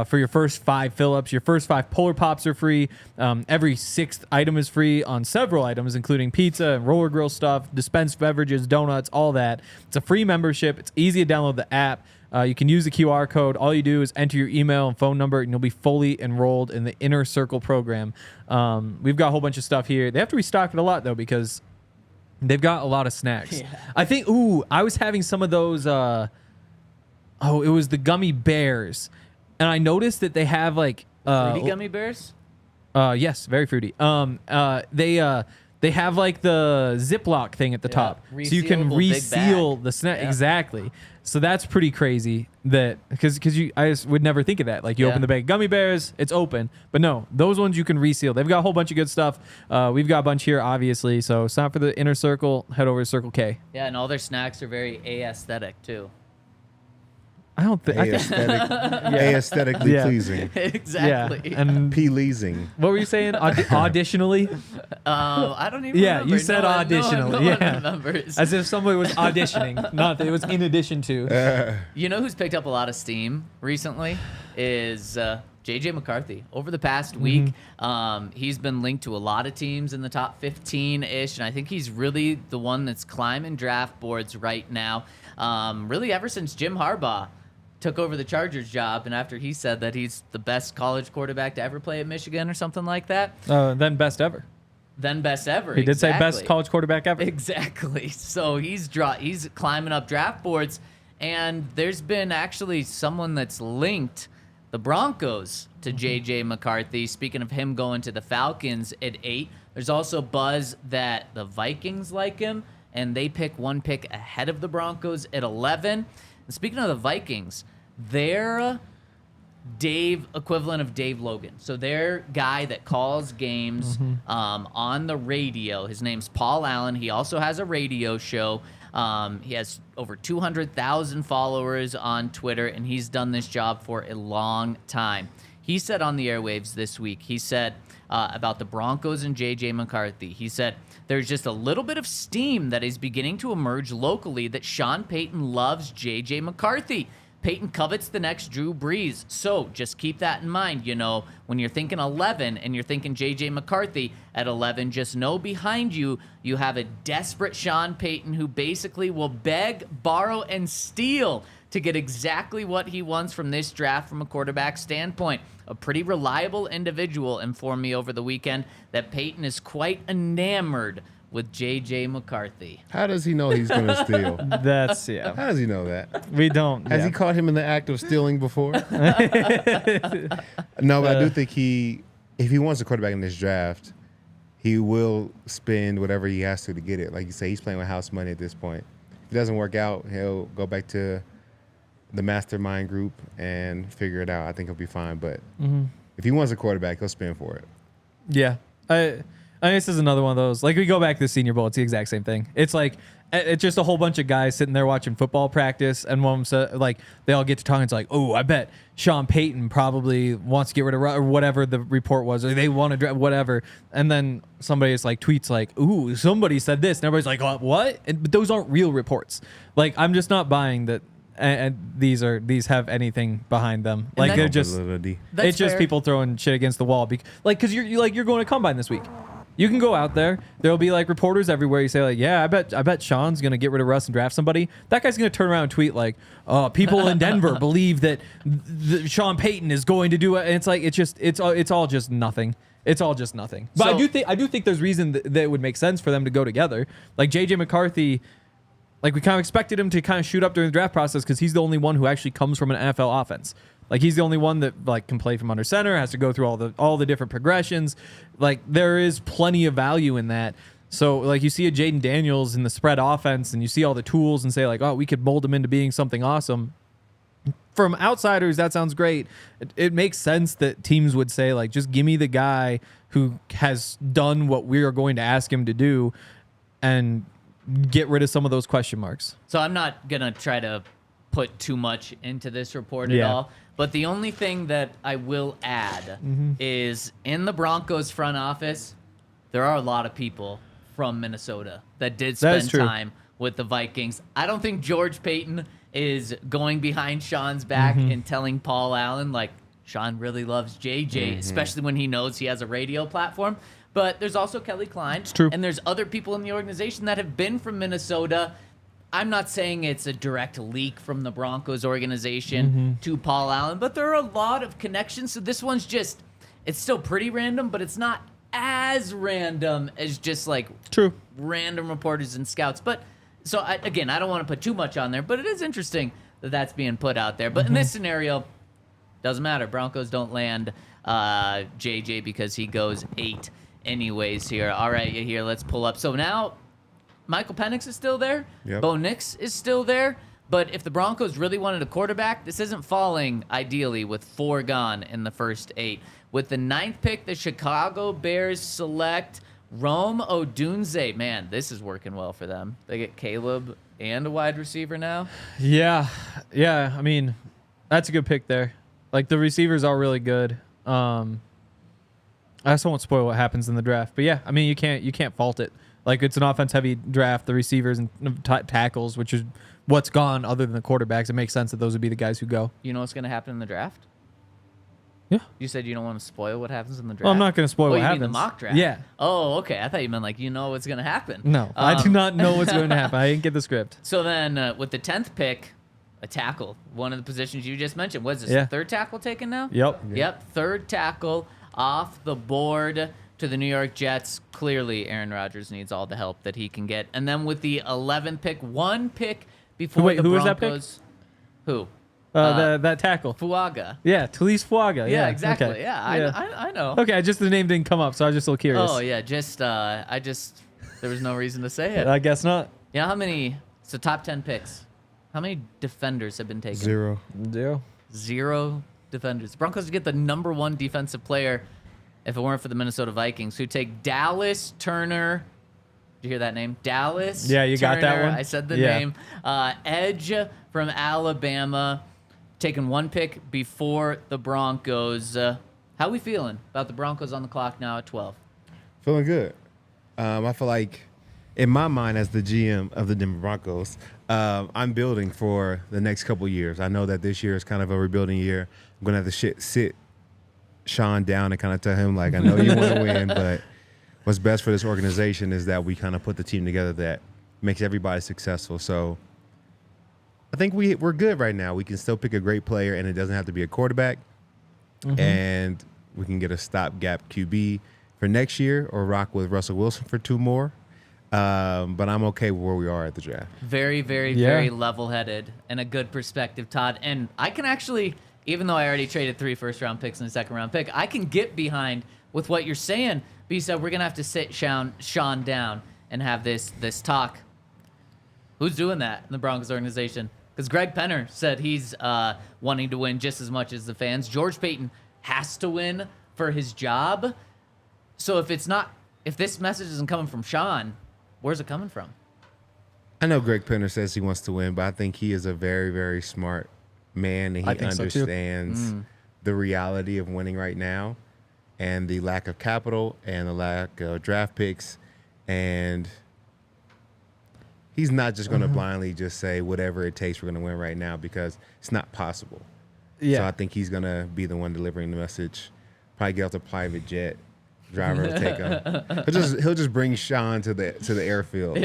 for your first 5 fill-ups. Your first 5 Polar Pops are free. Every 6th item is free on several items, including pizza and roller grill stuff, dispensed beverages, donuts, all that. It's a free membership. It's easy to download the app. You can use the QR code. All you do is enter your email and phone number, and you'll be fully enrolled in the Inner Circle program. We've got a whole bunch of stuff here. They have to restock it a lot, though, because they've got a lot of snacks. Yeah. I think, I was having some of those, it was the gummy bears. And I noticed that they have, like... Fruity gummy bears? Yes, very fruity. They have, like, the Ziploc thing at the top. So you can Resealable big reseal bag. the snack. Yeah. Exactly. So that's pretty crazy that... Because I just would never think of that. Like, you Yeah. open the bag. Gummy bears, it's open. But no, those ones you can reseal. They've got a whole bunch of good stuff. We've got a bunch here, obviously. So sign up for the Inner Circle. Head over to Circle K. Yeah, and all their snacks are very aesthetic, too. I don't think. Aesthetically Yeah. pleasing. Exactly. Yeah. And Pleasing. what were you saying? Auditionally? I don't even Yeah, remember. you said No one auditionally. Yeah. remembers. As if somebody was auditioning, not that it was in addition to. You know who's picked up a lot of steam recently is J.J. McCarthy. Over the past week, he's been linked to a lot of teams in the top 15-ish, and I think he's really the one that's climbing draft boards right now. Really ever since Jim Harbaugh took over the Chargers job, and after he said that he's the best college quarterback to ever play at Michigan or something like that. Then best ever. Then best ever. He did say exactly. best college quarterback ever. Exactly. So he's climbing up draft boards, and there's been actually someone that's linked the Broncos to J.J. McCarthy. Speaking of him going to the Falcons at 8, there's also buzz that the Vikings like him, and they pick one pick ahead of the Broncos at 11. And speaking of the Vikings, their equivalent of Dave Logan. So their guy that calls games on the radio. His name's Paul Allen. He also has a radio show. He has over 200,000 followers on Twitter, and he's done this job for a long time. He said on the airwaves this week, he said about the Broncos and J.J. McCarthy, he said, there's just a little bit of steam that is beginning to emerge locally that Sean Payton loves J.J. McCarthy. Payton covets the next Drew Brees. So just keep that in mind. You know, when you're thinking 11 and you're thinking J.J. McCarthy at 11, just know behind you, you have a desperate Sean Payton who basically will beg, borrow, and steal to get exactly what he wants from this draft from a quarterback standpoint. A pretty reliable individual informed me over the weekend that Payton is quite enamored with J.J. McCarthy. How does he know he's going to steal? That's, yeah. How does he know that? We don't. Has he caught him in the act of stealing before? No, but I do think if he wants a quarterback in this draft, he will spend whatever he has to get it. Like you say, he's playing with house money at this point. If it doesn't work out, he'll go back to the mastermind group and figure it out. I think he'll be fine. But if he wants a quarterback, he'll spend for it. Yeah. I mean, this is another one of those. Like, we go back to the Senior Bowl. It's the exact same thing. It's like, it's just a whole bunch of guys sitting there watching football practice, and one of them said, like, they all get to talking. It's like, oh, I bet Sean Payton probably wants to get rid of or whatever the report was, or they want to draft whatever. And then somebody is like, tweets like, ooh, somebody said this, and everybody's like, oh, what? But those aren't real reports. Like, I'm just not buying that. And these have anything behind them. Like, they're just, it's just people throwing shit against the wall. Because you're going to Combine this week. You can go out there. There'll be like reporters everywhere. You say like, yeah, I bet Sean's gonna get rid of Russ and draft somebody. That guy's gonna turn around and tweet like, people in Denver believe that Sean Payton is going to do it. And it's like it's all just nothing. It's all just nothing. But So, I do think there's reason that it would make sense for them to go together. Like J.J. McCarthy. Like, we kind of expected him to kind of shoot up during the draft process because he's the only one who actually comes from an NFL offense. Like, he's the only one that like can play from under center, has to go through all the different progressions. Like, there is plenty of value in that. So, like, you see a Jayden Daniels in the spread offense, and you see all the tools and say, like, oh, we could mold him into being something awesome. From outsiders, that sounds great. It makes sense that teams would say, like, just give me the guy who has done what we are going to ask him to do, and get rid of some of those question marks. So I'm not going to try to put too much into this report at all. But the only thing that I will add is in the Broncos front office, there are a lot of people from Minnesota that did spend time with the Vikings. I don't think George Payton is going behind Sean's back and telling Paul Allen, like, Sean really loves JJ, especially when he knows he has a radio platform. But there's also Kelly Klein. It's true. And there's other people in the organization that have been from Minnesota. I'm not saying it's a direct leak from the Broncos organization to Paul Allen, but there are a lot of connections. So this one's just, it's still pretty random, but it's not as random as just like random reporters and scouts. But so again, I don't want to put too much on there, but it is interesting that that's being put out there. But in this scenario, doesn't matter. Broncos don't land JJ because he goes 8 anyways here. All right, here, let's pull up. So now Michael Penix is still there. Yep. Bo Nix is still there. But if the Broncos really wanted a quarterback, this isn't falling ideally with 4 gone in the first 8. With the 9th pick, the Chicago Bears select Rome Odunze. Man, this is working well for them. They get Caleb and a wide receiver now. Yeah. I mean, that's a good pick there. Like the receivers are really good. I also won't spoil what happens in the draft, but yeah, I mean, you can't fault it. Like it's an offense-heavy draft. The receivers and tackles, which is what's gone, other than the quarterbacks. It makes sense that those would be the guys who go. You know what's going to happen in the draft? Yeah. You said you don't want to spoil what happens in the draft. Well, I'm not going to spoil what you happens. mean the mock draft? Yeah. Oh, okay. I thought you meant like you know what's going to happen. No, I do not know what's going to happen. I didn't get the script. So then, with the 10th pick, a tackle, one of the positions you just mentioned. What is this? Yeah. The third tackle taken now? Yep. Third tackle off the board to the New York Jets. Clearly, Aaron Rodgers needs all the help that he can get. And then with the 11th pick, one pick before the who was Broncos. that pick? Who? That tackle. Fuaga. Yeah, Talise Fuaga. Yeah, exactly. Okay. Yeah, I know. Okay, just the name didn't come up, so I was just a little curious. Oh yeah, there was no reason to say it. I guess not. You know how many? So top 10 picks. How many defenders have been taken? 0. 0 defenders. The Broncos get the #1 defensive player if it weren't for the Minnesota Vikings, who take Dallas Turner. Did you hear that name? Dallas. Yeah, you got that Turner. one? I said the Yeah. name. Edge from Alabama, taking one pick before the Broncos. How we feeling about the Broncos on the clock now at 12? Feeling good. I feel like, in my mind, as the GM of the Denver Broncos, I'm building for the next couple years. I know that this year is kind of a rebuilding year. I'm gonna have to sit Sean down and kind of tell him, like, I know you want to win, but what's best for this organization is that we kind of put the team together that makes everybody successful. So I think we're good right now. We can still pick a great player, and it doesn't have to be a quarterback. And we can get a stopgap QB for next year or rock with Russell Wilson for 2 more. But I'm okay with where we are at the draft. Very, very, Yeah. very level-headed and a good perspective, Todd. And I can actually, even though I already traded 3 first-round picks and a second-round pick, I can get behind with what you're saying. But you said we're going to have to sit Sean down and have this talk. Who's doing that in the Broncos organization? Because Greg Penner said he's wanting to win just as much as the fans. George Paton has to win for his job. So if this message isn't coming from Sean, where's it coming from? I know Greg Penner says he wants to win, but I think he is a very, very smart man, and I he think so, too. understands the reality of winning right now and the lack of capital and the lack of draft picks. And he's not just going to blindly just say whatever it takes, we're going to win right now, because it's not possible. Yeah. So I think he's going to be the one delivering the message. Probably get off the private jet. Driver will take him. He'll just bring Sean to the airfield.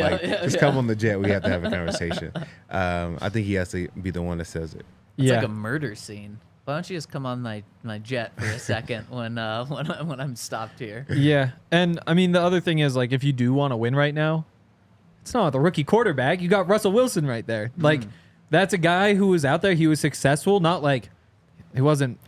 Come on the jet. We have to have a conversation. I think he has to be the one that says it. It's like a murder scene. Why don't you just come on my jet for a second when I'm stopped here? Yeah, and I mean the other thing is, like, if you do want to win right now, it's not the rookie quarterback. You got Russell Wilson right there. Like, that's a guy who was out there. He was successful. Not like he wasn't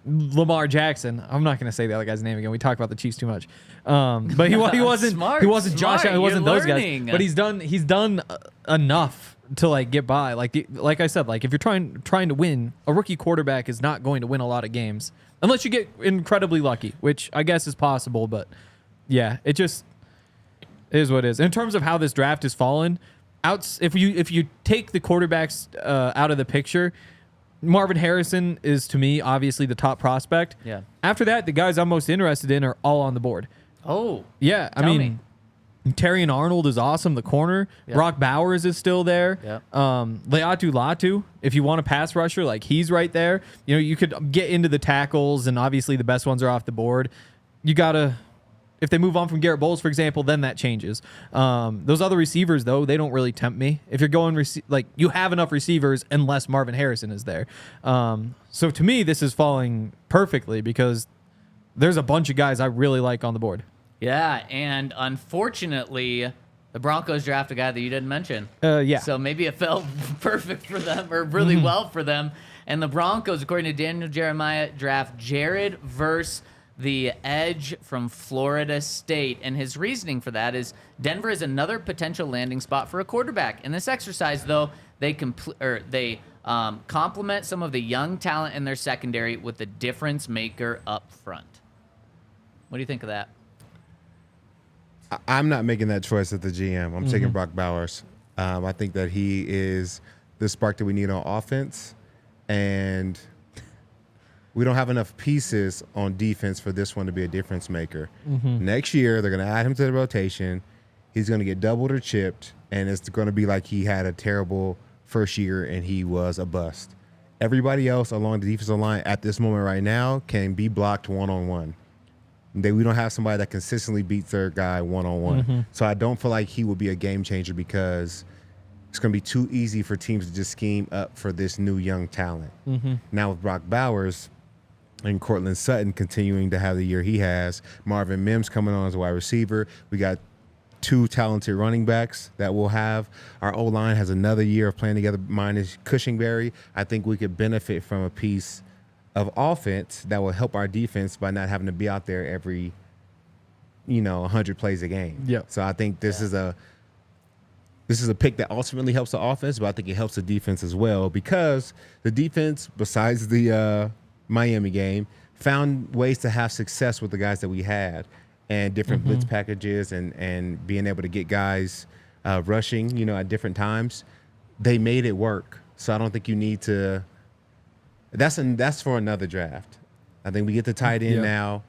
Lamar Jackson. I'm not going to say the other guy's name again. We talk about the Chiefs too much. But he wasn't. Smart, he wasn't Josh. smart. He wasn't You're those learning. guys. But he's done enough to like get by. Like I said, like if you're trying to win, a rookie quarterback is not going to win a lot of games unless you get incredibly lucky, which I guess is possible. But yeah, it just is what it is. In terms of how this draft is fallen, if you take the quarterbacks out of the picture, Marvin Harrison is, to me, obviously the top prospect. Yeah. After that, the guys I'm most interested in are all on the board. Oh. Yeah, I Tell mean, Terry and Arnold is awesome. The corner. Yep. Brock Bowers is still there. Yep. Leatu Latu, if you want a pass rusher, like he's right there. You know, you could get into the tackles, and obviously the best ones are off the board. You gotta. If they move on from Garrett Bowles, for example, then that changes. Those other receivers, though, they don't really tempt me. If you're going you have enough receivers unless Marvin Harrison is there. So to me, this is falling perfectly because there's a bunch of guys I really like on the board. Yeah, and unfortunately, the Broncos draft a guy that you didn't mention. Yeah. So maybe it fell perfect for them, or really well for them. And the Broncos, according to Daniel Jeremiah, draft Jared Verse, the edge from Florida State. And his reasoning for that is Denver is another potential landing spot for a quarterback. In this exercise, though, they complement some of the young talent in their secondary with the difference maker up front. What do you think of that? I'm not making that choice at the GM. I'm taking Brock Bowers. I think that he is the spark that we need on offense, and we don't have enough pieces on defense for this one to be a difference maker. Next year, they're going to add him to the rotation. He's going to get doubled or chipped, and it's going to be like he had a terrible first year and he was a bust. Everybody else along the defensive line at this moment right now can be blocked one-on-one. We don't have somebody that consistently beats their guy one-on-one. So I don't feel like he will be a game changer because it's going to be too easy for teams to just scheme up for this new young talent. Now with Brock Bowers and Cortland Sutton continuing to have the year he has, Marvin Mims coming on as a wide receiver, we got 2 talented running backs that we'll have. Our O-line has another year of playing together minus Cushingberry. I think we could benefit from a piece of offense that will help our defense by not having to be out there every, 100 plays a game. Yep. So I think this is a pick that ultimately helps the offense, but I think it helps the defense as well because the defense, besides the Miami game, found ways to have success with the guys that we had and different blitz packages and being able to get guys rushing, at different times. They made it work. So I don't think you need to. That's for another draft. I think we get the tight end now.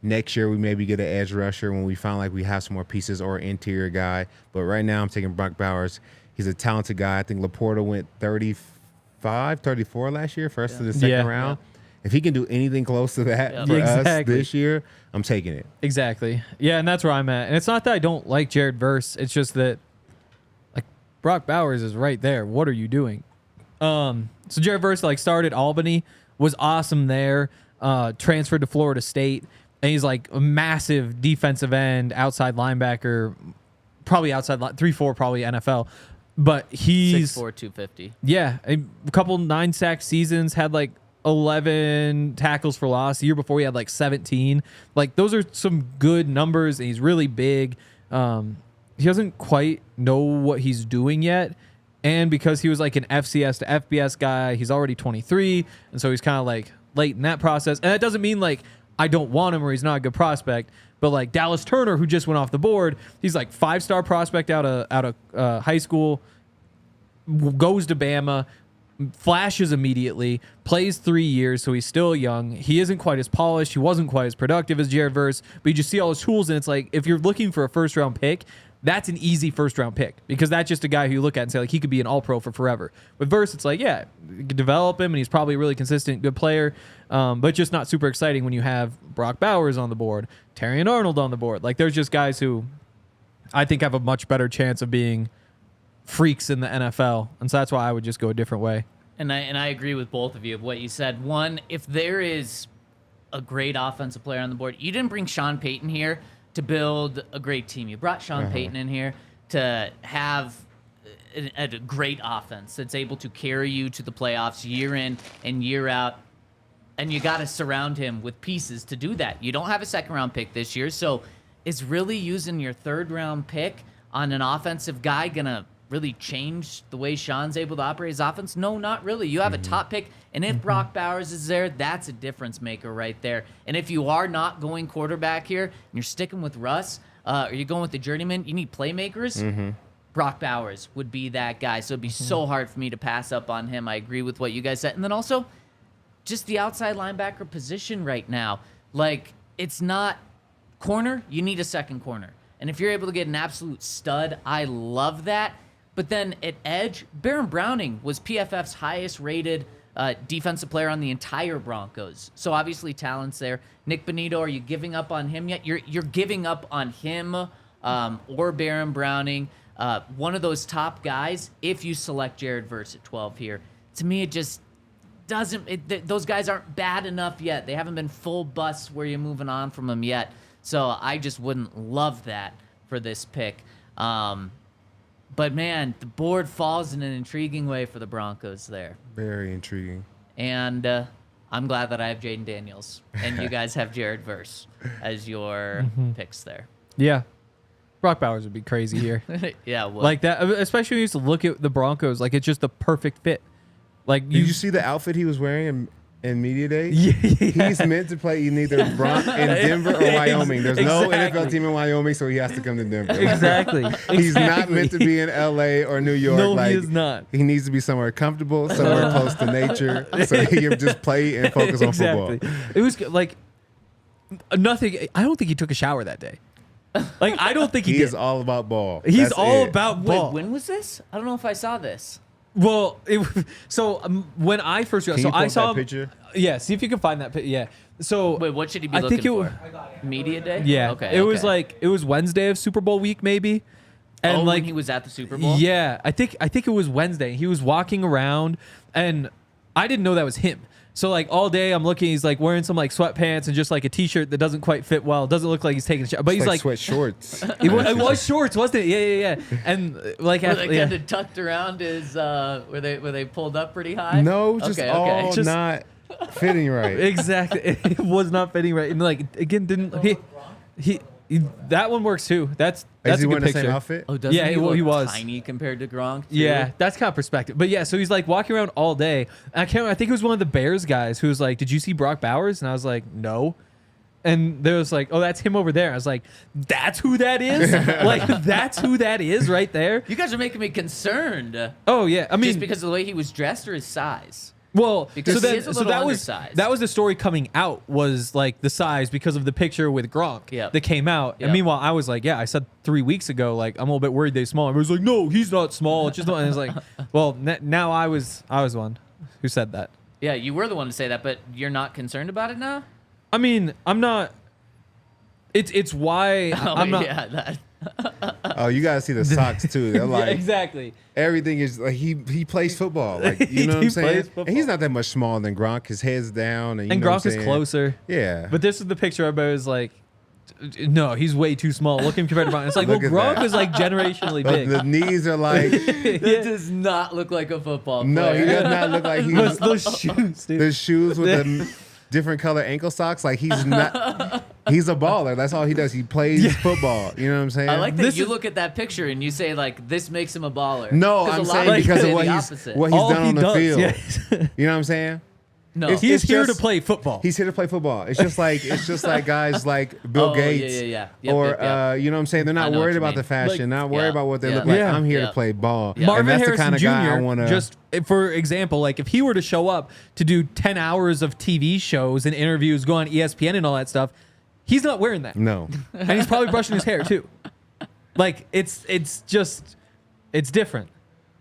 Next year, we maybe get an edge rusher when we find like we have some more pieces or an interior guy. But right now, I'm taking Brock Bowers. He's a talented guy. I think Laporta went 35, 34 last year, first to the second round. If he can do anything close to that for us this year, I'm taking it. Exactly. Yeah, and that's where I'm at. And it's not that I don't like Jared Verse. It's just that, like, Brock Bowers is right there. What are you doing? So Jared Verse started Albany, was awesome there, transferred to Florida State, and he's like a massive defensive end, outside linebacker, probably outside 3-4, probably NFL. But he's 6'4", 250. Yeah, a couple 9-sack seasons, had 11 tackles for loss. The year before he had 17. Those are some good numbers, and he's really big. He doesn't quite know what he's doing yet. And because he was an FCS to FBS guy, he's already 23. And so he's kind of late in that process. And that doesn't mean I don't want him or he's not a good prospect. But Dallas Turner, who just went off the board, he's 5-star prospect out of high school, goes to Bama, flashes immediately, plays 3 years, so he's still young. He isn't quite as polished. He wasn't quite as productive as Jared Verse. But you just see all his tools, and it's if you're looking for a first-round pick, that's an easy first-round pick because that's just a guy who you look at and say, he could be an all-pro for forever. With Verse, it's you can develop him, and he's probably a really consistent, good player, but just not super exciting when you have Brock Bowers on the board, Terrion Arnold on the board. There's just guys who I think have a much better chance of being freaks in the NFL, and so that's why I would just go a different way. And I agree with both of you of what you said. One, if there is a great offensive player on the board, you didn't bring Sean Payton here to build a great team. You brought Sean Payton in here to have a great offense that's able to carry you to the playoffs year in and year out. And you got to surround him with pieces to do that. You don't have a second-round pick this year, so is really using your third-round pick on an offensive guy going to really change the way Sean's able to operate his offense? No, not really. You have a top pick, and if Brock Bowers is there, that's a difference maker right there. And if you are not going quarterback here, and you're sticking with Russ, or you're going with the journeyman, you need playmakers, Brock Bowers would be that guy. So it'd be so hard for me to pass up on him. I agree with what you guys said. And then also, just the outside linebacker position right now. It's not corner. You need a second corner. And if you're able to get an absolute stud, I love that. But then at edge, Baron Browning was PFF's highest rated defensive player on the entire Broncos. So obviously talent's there. Nick Bonito, are you giving up on him yet? You're giving up on him or Baron Browning, one of those top guys, if you select Jared Verse at 12 here. To me, it just doesn't. Those guys aren't bad enough yet. They haven't been full busts where you're moving on from them yet. So I just wouldn't love that for this pick. But, man, the board falls in an intriguing way for the Broncos there. Very intriguing. And I'm glad that I have Jayden Daniels, and you guys have Jared Verse as your picks there. Yeah. Brock Bowers would be crazy here. Yeah, well. That, especially when you used to look at the Broncos, it's just the perfect fit. Did you see the outfit he was wearing in media day. Yeah. He's meant to play in either in Denver or Wyoming. There's no Exactly. NFL team in Wyoming, so he has to come to Denver. Exactly. He's not meant to be in LA or New York. No, like, he is not. He needs to be somewhere comfortable, somewhere close to nature, so he can just play and focus on football. It was like nothing. I don't think he took a shower that day. Like, I don't think he He did. is all about ball. He's That's all it. about ball. Wait, when was this? I don't know if I saw this. Well, when I first Can so you pull I up saw that him, picture? Yeah, see if you can find that. Yeah. So Wait, what should he be I looking think for? Media day? Yeah. Okay. It was okay. it was Wednesday of Super Bowl week maybe, and when like he was at the Super Bowl? Yeah, I think it was Wednesday. He was walking around, and I didn't know that was him. So like all day I'm looking, he's like wearing some like sweatpants and just like a t-shirt that doesn't quite fit well. It doesn't look like he's taking a shower, but It's he's like sweat shorts. it was shorts, wasn't it? Yeah. And like Were they yeah. kind of tucked around his, were they pulled up pretty high? No, just all Just- not fitting right. Exactly. It was not fitting right. And like again, didn't he that one works too. That's Is a he good wearing the picture. same outfit? Oh, doesn't Yeah, he well, look he was. tiny compared to Gronk? Too? Yeah, that's kind of perspective. But yeah, so he's like walking around all day. And I think it was one of the Bears guys who was like, "Did you see Brock Bowers?" And I was like, "No." And there was like, "Oh, that's him over there." I was like, "That's who that is?" Like, that's who that is right there. You guys are making me concerned. Oh yeah, I mean, Just because of the way he was dressed or his size? well, Because so he is a little that was undersized. that was the story coming out was like the size because of the picture with Gronk Yep. that came out. Yep. And meanwhile, I was like, yeah, I said 3 weeks ago, like I'm a little bit worried they're small. Everybody's like, no, he's not small. It's just not. And it's like, well, now I was one who said that. Yeah, you were the one to say that, but you're not concerned about it now? I mean, I'm not. It's why Oh, I'm not. yeah, that. Oh, you gotta see the socks too. They're Yeah, like exactly. everything is like he plays football. Like you know what He I'm saying? plays And football. he's not that much smaller than Gronk. His head's down, and you And know what Gronk I'm is saying? closer. Yeah, But this is the picture everybody was like, no, he's way too small. Look at him compared to Gronk. It's like, well, Look at Gronk that. is like generationally big. the knees are like That does not look like a football player. no, he does not look like those, he's those shoes, dude. the shoes with the different color ankle socks. Like he's not. He's a baller. That's all he does. He plays football. You know what I'm saying? I like that This you is- look at that picture and you say, like, this makes him a baller. No, 'Cause a I'm lot saying people because say of the what opposite. he's All done he on the does, field. yeah. You know what I'm saying? No. He's here just- to play football. He's here to play football. It's just like guys like Bill Oh, Gates, yeah. Yep, or yep. you know what I'm saying. They're I not know what worried you about mean. the fashion, Like- not worried Yeah, about what they yeah. look like. Yeah. I'm here Yeah. to play ball. Yeah. Marvin and that's Harrison the kind of guy I Jr. want to. just for example, like if he were to show up to do 10 hours of TV shows and interviews, go on ESPN and all that stuff, he's not wearing that. no. And he's probably brushing his hair too. Like it's different.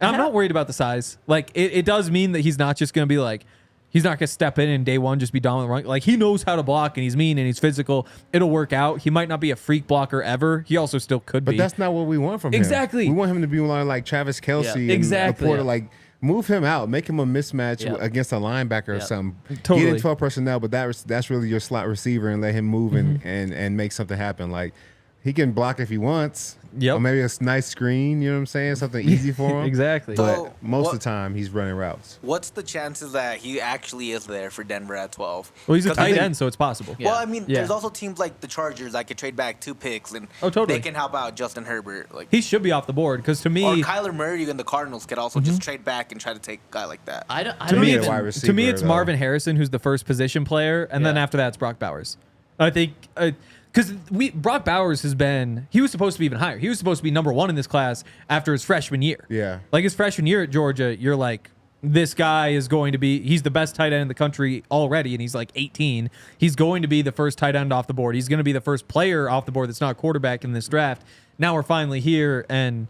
And I'm not worried about the size. Like it does mean that he's not just going to be like, he's not going to step in and day one just be dominant. Like he knows how to block and he's mean and he's physical. It'll work out. He might not be a freak blocker ever. He also still could But be. that's not what we want from Exactly. him. We want him to be like Travis Kelsey and Exactly. Laporta. Yeah. Like move him out, make him a mismatch Yeah. against a linebacker or Yeah. something. Totally. Get in 12 personnel, but that's really your slot receiver and let him move Mm-hmm. and make something happen. Like he can block if he wants. Yep. Or maybe a nice screen, you know what I'm saying? Something easy for him. Exactly. But So, most what- of the time he's running routes. What's the chances that he actually is there for Denver at 12? Well, he's a 'Cause I tight think- end, so it's possible. Yeah. Well, I mean, Yeah. there's also teams like the Chargers that could trade back 2 picks and Oh, totally. they can help out Justin Herbert. Like, He should be off the board because to me, or Kyler Murray and the Cardinals could also just trade back and try to take a guy like that. I to don't me, be a even, wide it's, to me, receiver, it's though. Marvin Harrison who's the first position player, and then Yeah. after that, it's Brock Bowers. I think because Brock Bowers he was supposed to be even higher. He was supposed to be number 1 in this class after his freshman year. Yeah. Like his freshman year at Georgia, you're like, this guy is going to be, he's the best tight end in the country already, and he's like 18. He's going to be the first tight end off the board. He's going to be the first player off the board that's not a quarterback in this draft. Now we're finally here, and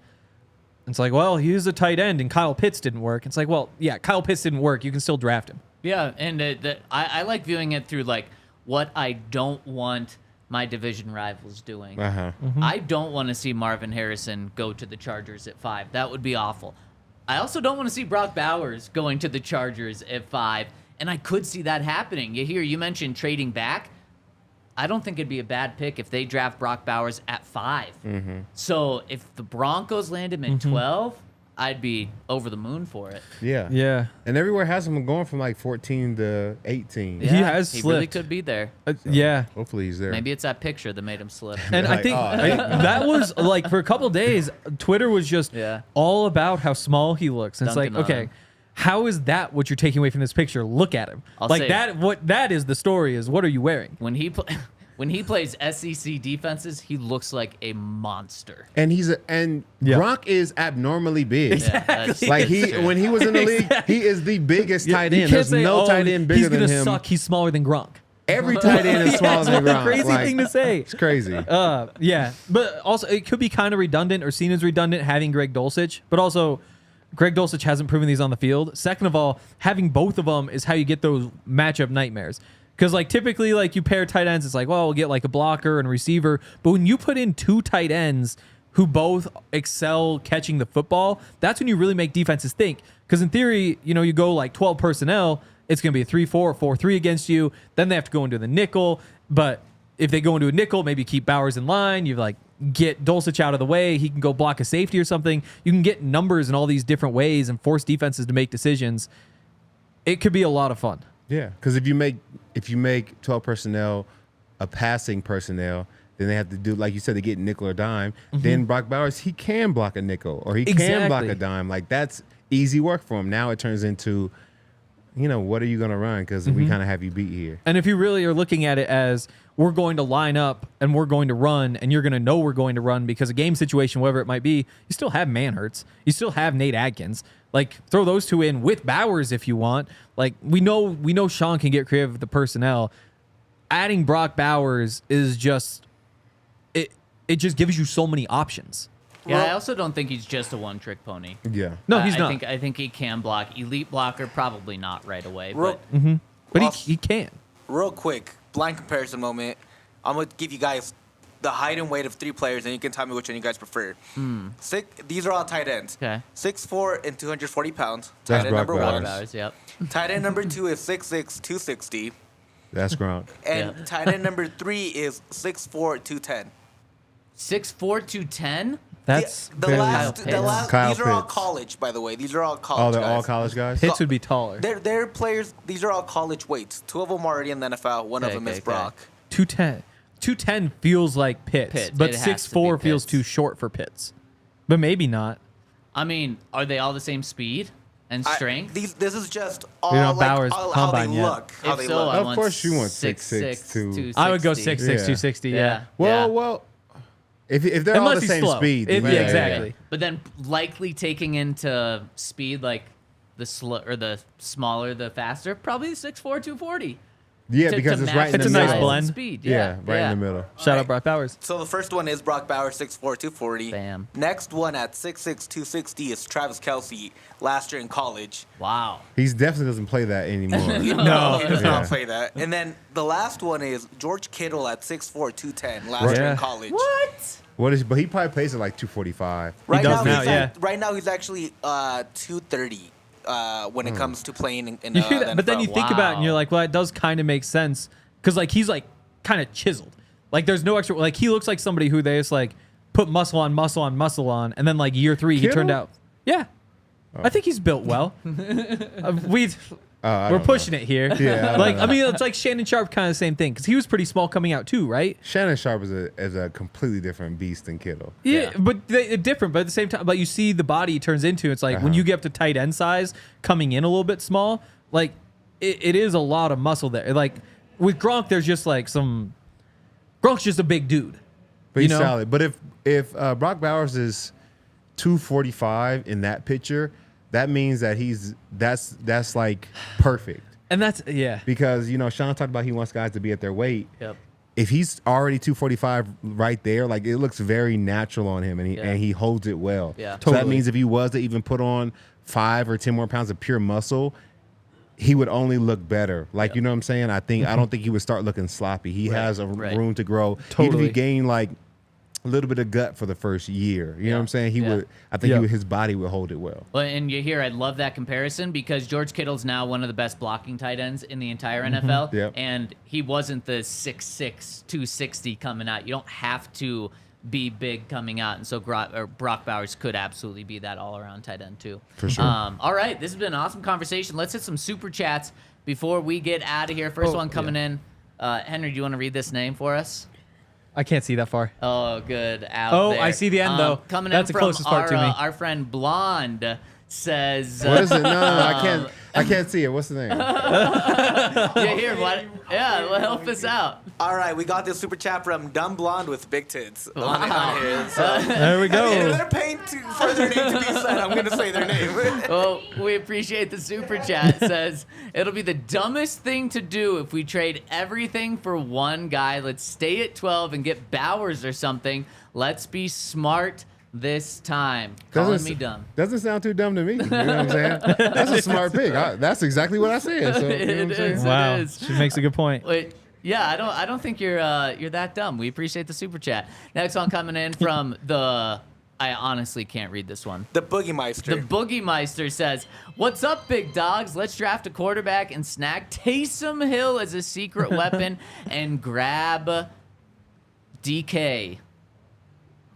it's like, well, he was a tight end, and Kyle Pitts didn't work. It's like, well, yeah, Kyle Pitts didn't work. You can still draft him. Yeah, and I like viewing it through, like, what I don't want my division rivals doing. Uh-huh. I don't want to see Marvin Harrison go to the Chargers at 5. That would be awful. I also don't want to see Brock Bowers going to the Chargers at 5, and I could see that happening. You mentioned trading back. I don't think it'd be a bad pick if they draft Brock Bowers at 5. Mm-hmm. So if the Broncos land him at 12, I'd be over the moon for it. Yeah. Yeah. And everywhere has him going from like 14 to 18. He has He really slipped. could be there. Yeah. Hopefully he's there. Maybe it's that picture that made him slip. And I Like, think oh, that was like for a couple days, Twitter was just Yeah. all about how small he looks. And Dunking it's like, on okay, him. how is that what you're taking away from this picture? Look at him. I'll like say- that. What that is the story is what are you wearing? When he plays SEC defenses, he looks like a monster. And Yeah. Gronk is abnormally big. Exactly. Like when he was in the league, he is the biggest tight You end. can't There's say, no tight end bigger he's than gonna him. suck. He's smaller than Gronk. Every tight end is smaller than That's Gronk. a crazy Like, thing to say. It's crazy. Yeah, but also it could be kind of redundant or seen as redundant having Greg Dulcich, but also Greg Dulcich hasn't proven these on the field. Second of all, having both of them is how you get those matchup nightmares. Because like typically like you pair tight ends, it's like, well, we'll get like a blocker and a receiver. But when you put in two tight ends who both excel catching the football, that's when you really make defenses think. Because in theory, you go like 12 personnel, it's going to be a 3-4 or 4-3 against you. Then they have to go into the nickel. But if they go into a nickel, maybe keep Bowers in line. You like get Dulcich out of the way. He can go block a safety or something. You can get numbers in all these different ways and force defenses to make decisions. It could be a lot of fun. Yeah, because if you make 12 personnel a passing personnel, then they have to do, like you said, they get nickel or dime. Then Brock Bowers, he can block a nickel or he can block a dime. Like that's easy work for him. Now it turns into, what are you going to run? Because we kind of have you beat here. And if you really are looking at it as we're going to line up and we're going to run and you're going to know we're going to run because a game situation, whatever it might be, you still have Manhurts. You still have Nate Adkins. Like throw those two in with Bowers if you want. Like we know Sean can get creative with the personnel. Adding Brock Bowers is just it just gives you so many options. Yeah, I also don't think he's just a one-trick pony. Yeah. No, he's not. I think he can block. Elite blocker, probably not right away. Real, But But he can. real quick, blind comparison moment. I'm going to give you guys the height and weight of three players, and you can tell me which one you guys prefer. These are all tight ends. Okay. 6'4" and 240 pounds. That's Tight end number Brock one. Bowers. Yep. Tight end number 2 is 6'6", 260. That's Gronk. And Yeah. tight end number 3 is 6'4", 210. 6'4", 210? That's the barely- last, Kyle these are all Pitts. college, by the way. These are all college Oh, they're guys. all college guys? Pitts would be taller. They're players. These are all college weights. 2 of them are already in the NFL. One of Okay, them is okay, Brock. 210. 210 feels like Pitts, Pitts. but It has to 6'4" be feels Pitts. too short for Pitts. But maybe not. I mean, are they all the same speed and strength? This is just all You're not like Bowers how they combine yet. look. How If they so, look. I Of want course you want 6'6", 260. I would go 6'6", 260. 260. Yeah. Well, if they're all Unless the he's same slow. speed. Yeah, then exactly. But then likely taking into speed like the smaller the faster, probably 6'4", 240. Yeah, To- because to it's match right in It's the a nice middle. size and blend. Speed. Yeah, right in the middle. Shout out Brock Bowers. So the first one is Brock Bowers, 6'4", 240. Bam. Next one at 6'6", 260 is Travis Kelce, last year in college. Wow. He definitely doesn't play that anymore. No. He does Yeah. not play that. And then the last one is George Kittle at 6'4", 210, last year Yeah. in college. What? But he probably plays at like 245. Right does now, now, he's yeah. right now he's actually 230 when it comes to playing in You hear the that, but then you NFL. think about it and you're Wow. like, well, it does kind of make sense because like he's like kind of chiseled. Like there's no extra. Like he looks like somebody who they just like put muscle on, muscle on, muscle on, and then like year 3 he Kittle? turned out. Yeah, I think he's built well. I We're don't pushing it here. Yeah, I like don't I mean, it's like Shannon Sharp kind of the same thing because he was pretty small coming out too, right? Shannon Sharp is a completely different beast than Kittle. Yeah, but they're different. But at the same time, like you see the body he turns into. It's like when you get up to tight end size, coming in a little bit small, like it is a lot of muscle there. Like with Gronk, there's just like some. Gronk's just a big dude. But You he's know? solid. But if Brock Bowers is 245 in that picture, that means that that's like perfect. And that's Because Sean talked about he wants guys to be at their weight. Yep. If he's already 245 right there, like it looks very natural on him, and he holds it well. Yeah. So that Totally. means if he was to even put on 5 or 10 more pounds of pure muscle, he would only look better. Like you know what I'm saying? I don't think he would start looking sloppy. He has a room to grow. Even if Totally. he gained like a little bit of gut for the first year, you know what I'm saying? He would. I think his body would hold it well. Well, and you hear, I love that comparison because George Kittle's now one of the best blocking tight ends in the entire NFL. Yep. And he wasn't the 6'6", 260 coming out. You don't have to be big coming out. And so Brock Bowers could absolutely be that all-around tight end too. For sure. All right, this has been an awesome conversation. Let's hit some Super Chats before we get out of here. First one coming in. Henry, do you want to read this name for us? I can't see that far. Oh, good. Out Oh, there. I see the end, though. Coming That's in the from closest part to me. Our friend Blonde says. What is it? No, I can't see it. What's the name? Yeah, here. What? Yeah, well, help us out. All right, we got this super chat from Dumb Blonde with Big Tits on here. So. There we If go. they're paying for their name to be said, I'm going to say their name. Well, we appreciate the super chat. It says it'll be the dumbest thing to do if we trade everything for one guy. Let's stay at 12 and get Bowers or something. Let's be smart this time. Calling me dumb. Doesn't sound too dumb to me. You know what I'm saying? That's a smart pick. That's exactly what I said. So, you know what I'm saying? is. Wow, It is. she makes a good point. Wait, yeah, I don't think you're that dumb. We appreciate the super chat. Next one coming in from the. I honestly can't read this one. The Boogie Meister. The Boogie Meister says, "What's up, big dogs? Let's draft a quarterback and snag Taysom Hill as a secret weapon and grab DK."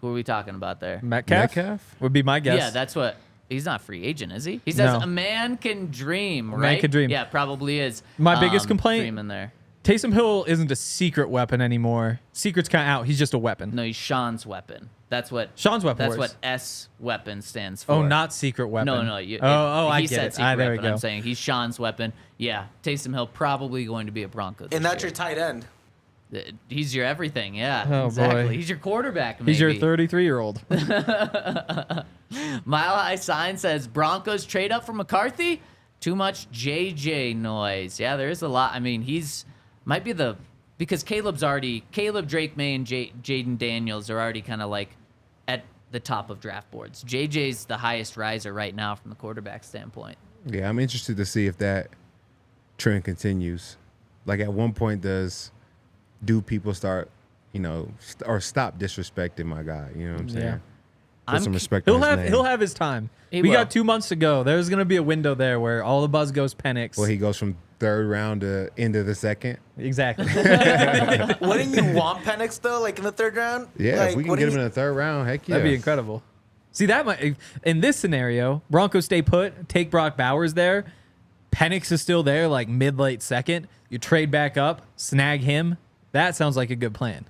Who are we talking about there? Metcalf would be my guess. Yeah, that's what. He's not free agent, is he? He says No. a man can dream, right? man can dream. Yeah, probably is. My biggest complaint- Dream in there. Taysom Hill isn't a secret weapon anymore. Secret's kind of out. He's just a weapon. No, he's Sean's weapon. That's what. Sean's weapon That's works. what S weapon stands for. Oh, not secret weapon. No. I he get said it. secret There we weapon. I'm go. saying he's Sean's weapon. Yeah, Taysom Hill probably going to be a Bronco. And that's your tight end. He's your everything. Yeah, Oh, exactly. boy. He's your quarterback. Maybe. He's your 33-year-old. Mile High Sign says Broncos trade up for McCarthy. Too much JJ noise. Yeah, there is a lot. I mean, might be because Caleb, Drake May, and Jayden Daniels are already kind of like at the top of draft boards. JJ's the highest riser right now from the quarterback standpoint. Yeah, I'm interested to see if that trend continues. Like, at one point, do people start, or stop disrespecting my guy? You know what I'm saying? Yeah. Put some respect on his name. He'll have his time. He We will. got 2 months to go. There's gonna be a window there where all the buzz goes Penix. Well, he goes from third round to end of the second. Exactly. Wouldn't you want Penix, though, like in the third round? Yeah, like, if we can wouldn't get him you- in the third round, heck yeah. That'd be incredible. See, that might in this scenario, Broncos stay put, take Brock Bowers there. Penix is still there, like mid-late second. You trade back up, snag him. That sounds like a good plan.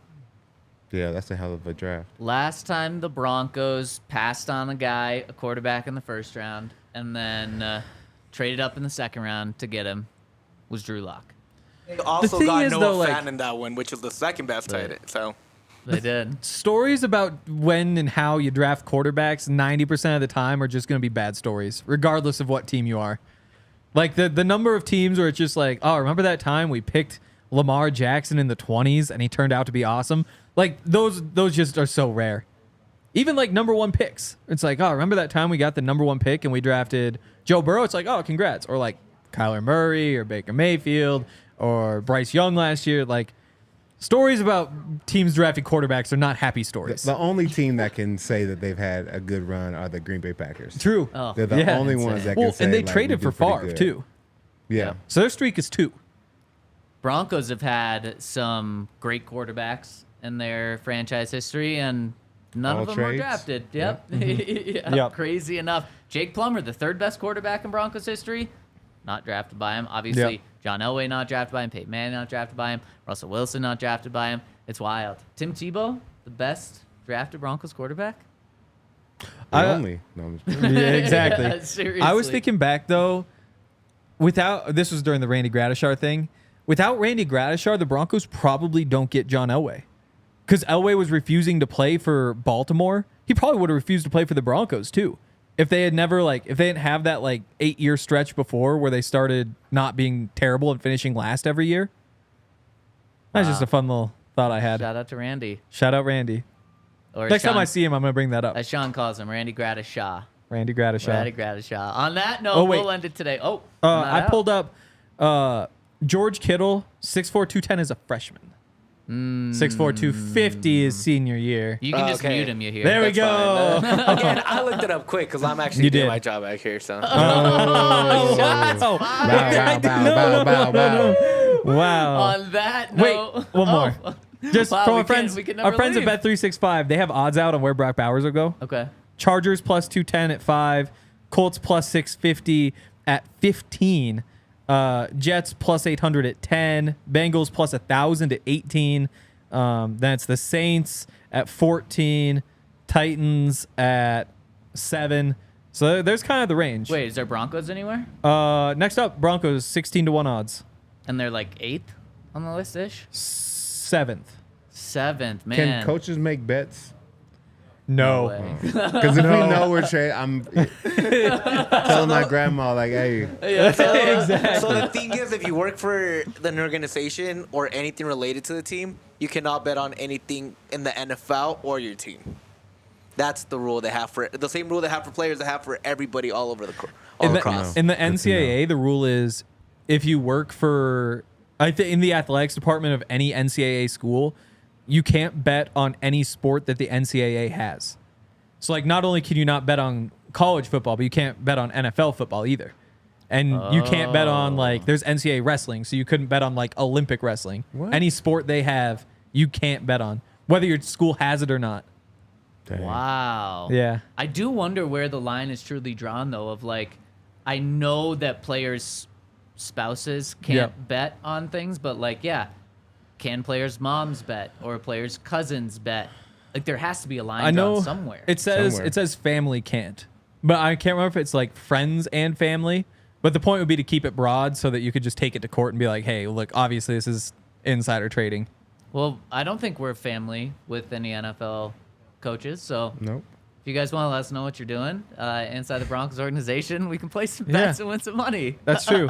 Yeah, that's a hell of a draft. Last time the Broncos passed on a quarterback in the first round, and then traded up in the second round to get him was Drew Lock. They also thing got is, Noah though, like- Fan in that one, which was the second best tight end. So They did. Stories about when and how you draft quarterbacks 90% of the time are just going to be bad stories, regardless of what team you are. Like the number of teams where it's just like, oh, remember that time we picked Lamar Jackson in the 20s and he turned out to be awesome? Like those just are so rare. Even like number one picks. It's like, oh, remember that time we got the number one pick and we drafted Joe Burrow? It's like, oh, congrats. Or like Kyler Murray or Baker Mayfield or Bryce Young last year. Like stories about teams drafting quarterbacks are not happy stories. The only team that can say that they've had a good run are the Green Bay Packers. True. Oh. They're the Yeah. only ones that can say. And they like, traded we for did pretty Favre good. too. Yeah. So their streak is 2. Broncos have had some great quarterbacks in their franchise history, and none All of them trades? were drafted. Yep. Yeah, Yep. Crazy enough. Jake Plummer, the third best quarterback in Broncos history, not drafted by him. Obviously, Yep. John Elway not drafted by him. Peyton Manning not drafted by him. Russell Wilson not drafted by him. It's wild. Tim Tebow, the best drafted Broncos quarterback. Only. No, I'm just Yeah, exactly. Yeah, seriously. I was thinking back though, this was during the Randy Gradishar thing. Without Randy Gradishar, the Broncos probably don't get John Elway. Because Elway was refusing to play for Baltimore. He probably would have refused to play for the Broncos too. If they didn't have that 8-year stretch before where they started not being terrible and finishing last every year. That's just a fun little thought I had. Shout out to Randy. Shout out Randy. Or Next time Sean- I see him, I'm going to bring that up. as Sean calls him, Randy Gradishar. Randy Gradishar. Randy Gradishar. On that note, Oh, wait. we'll end it today. Oh, I pulled up George Kittle, 6'4", 210 is a freshman. 6'4", 250 is senior year. You can just Okay. mute him. You hear? There we that's go. fine. Again, I looked it up quick because I'm actually You doing did. my job back here. So Oh, bow, bow, bow, bow, bow. wow. On that Wait, note, one more. Just Wow, from we our friends, can our never friends leave. at Bet365, they have odds out on where Brock Bowers will go. Okay. Chargers plus 210 at 5, Colts plus 650 at 15, Jets plus 800 at 10, Bengals plus 1,000 at 18. Then it's the Saints at 14, Titans at 7, So there's kind of the range. Wait, is there Broncos anywhere? Next up, Broncos 16-1 odds. And they're like 8th on the list ish. 7th. 7th, man. Can coaches make bets? No. way. Because if we know we're trading, I'm telling my grandma, like, hey. Exactly. So the thing is, if you work for an organization or anything related to the team, you cannot bet on anything in the NFL or your team. That's the rule they have for the same rule they have for players they have for everybody all over across. In the NCAA, the rule is if you work for, I think in the athletics department of any NCAA school, you can't bet on any sport that the NCAA has. So like, not only can you not bet on college football, but you can't bet on NFL football either. And you can't bet on like, there's NCAA wrestling, so you couldn't bet on like Olympic wrestling. What? Any sport they have, you can't bet on, whether your school has it or not. Dang. Wow. Yeah. I do wonder where the line is truly drawn, though, of like, I know that players' spouses can't bet on things, but like, yeah, can players' moms bet or players' cousins bet? Like, there has to be a line I know drawn somewhere. It says Somewhere. it says family can't, but I can't remember if it's like friends and family. But the point would be to keep it broad so that you could just take it to court and be like, hey, look, obviously this is insider trading. Well, I don't think we're family with any NFL coaches, so Nope. if you guys want to let us know what you're doing inside the Broncos organization, we can play some bets and win some money. That's true.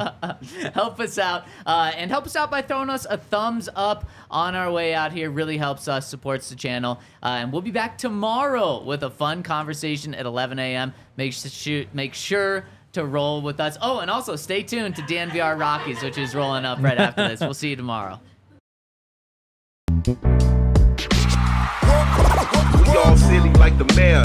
Help us out. And help us out by throwing us a thumbs up on our way out here. Really helps us, supports the channel. And we'll be back tomorrow with a fun conversation at 11 a.m. Make sure to roll with us. Oh, and also stay tuned to DNVR Rockies, which is rolling up right after this. We'll see you tomorrow. We all silly like the mayor.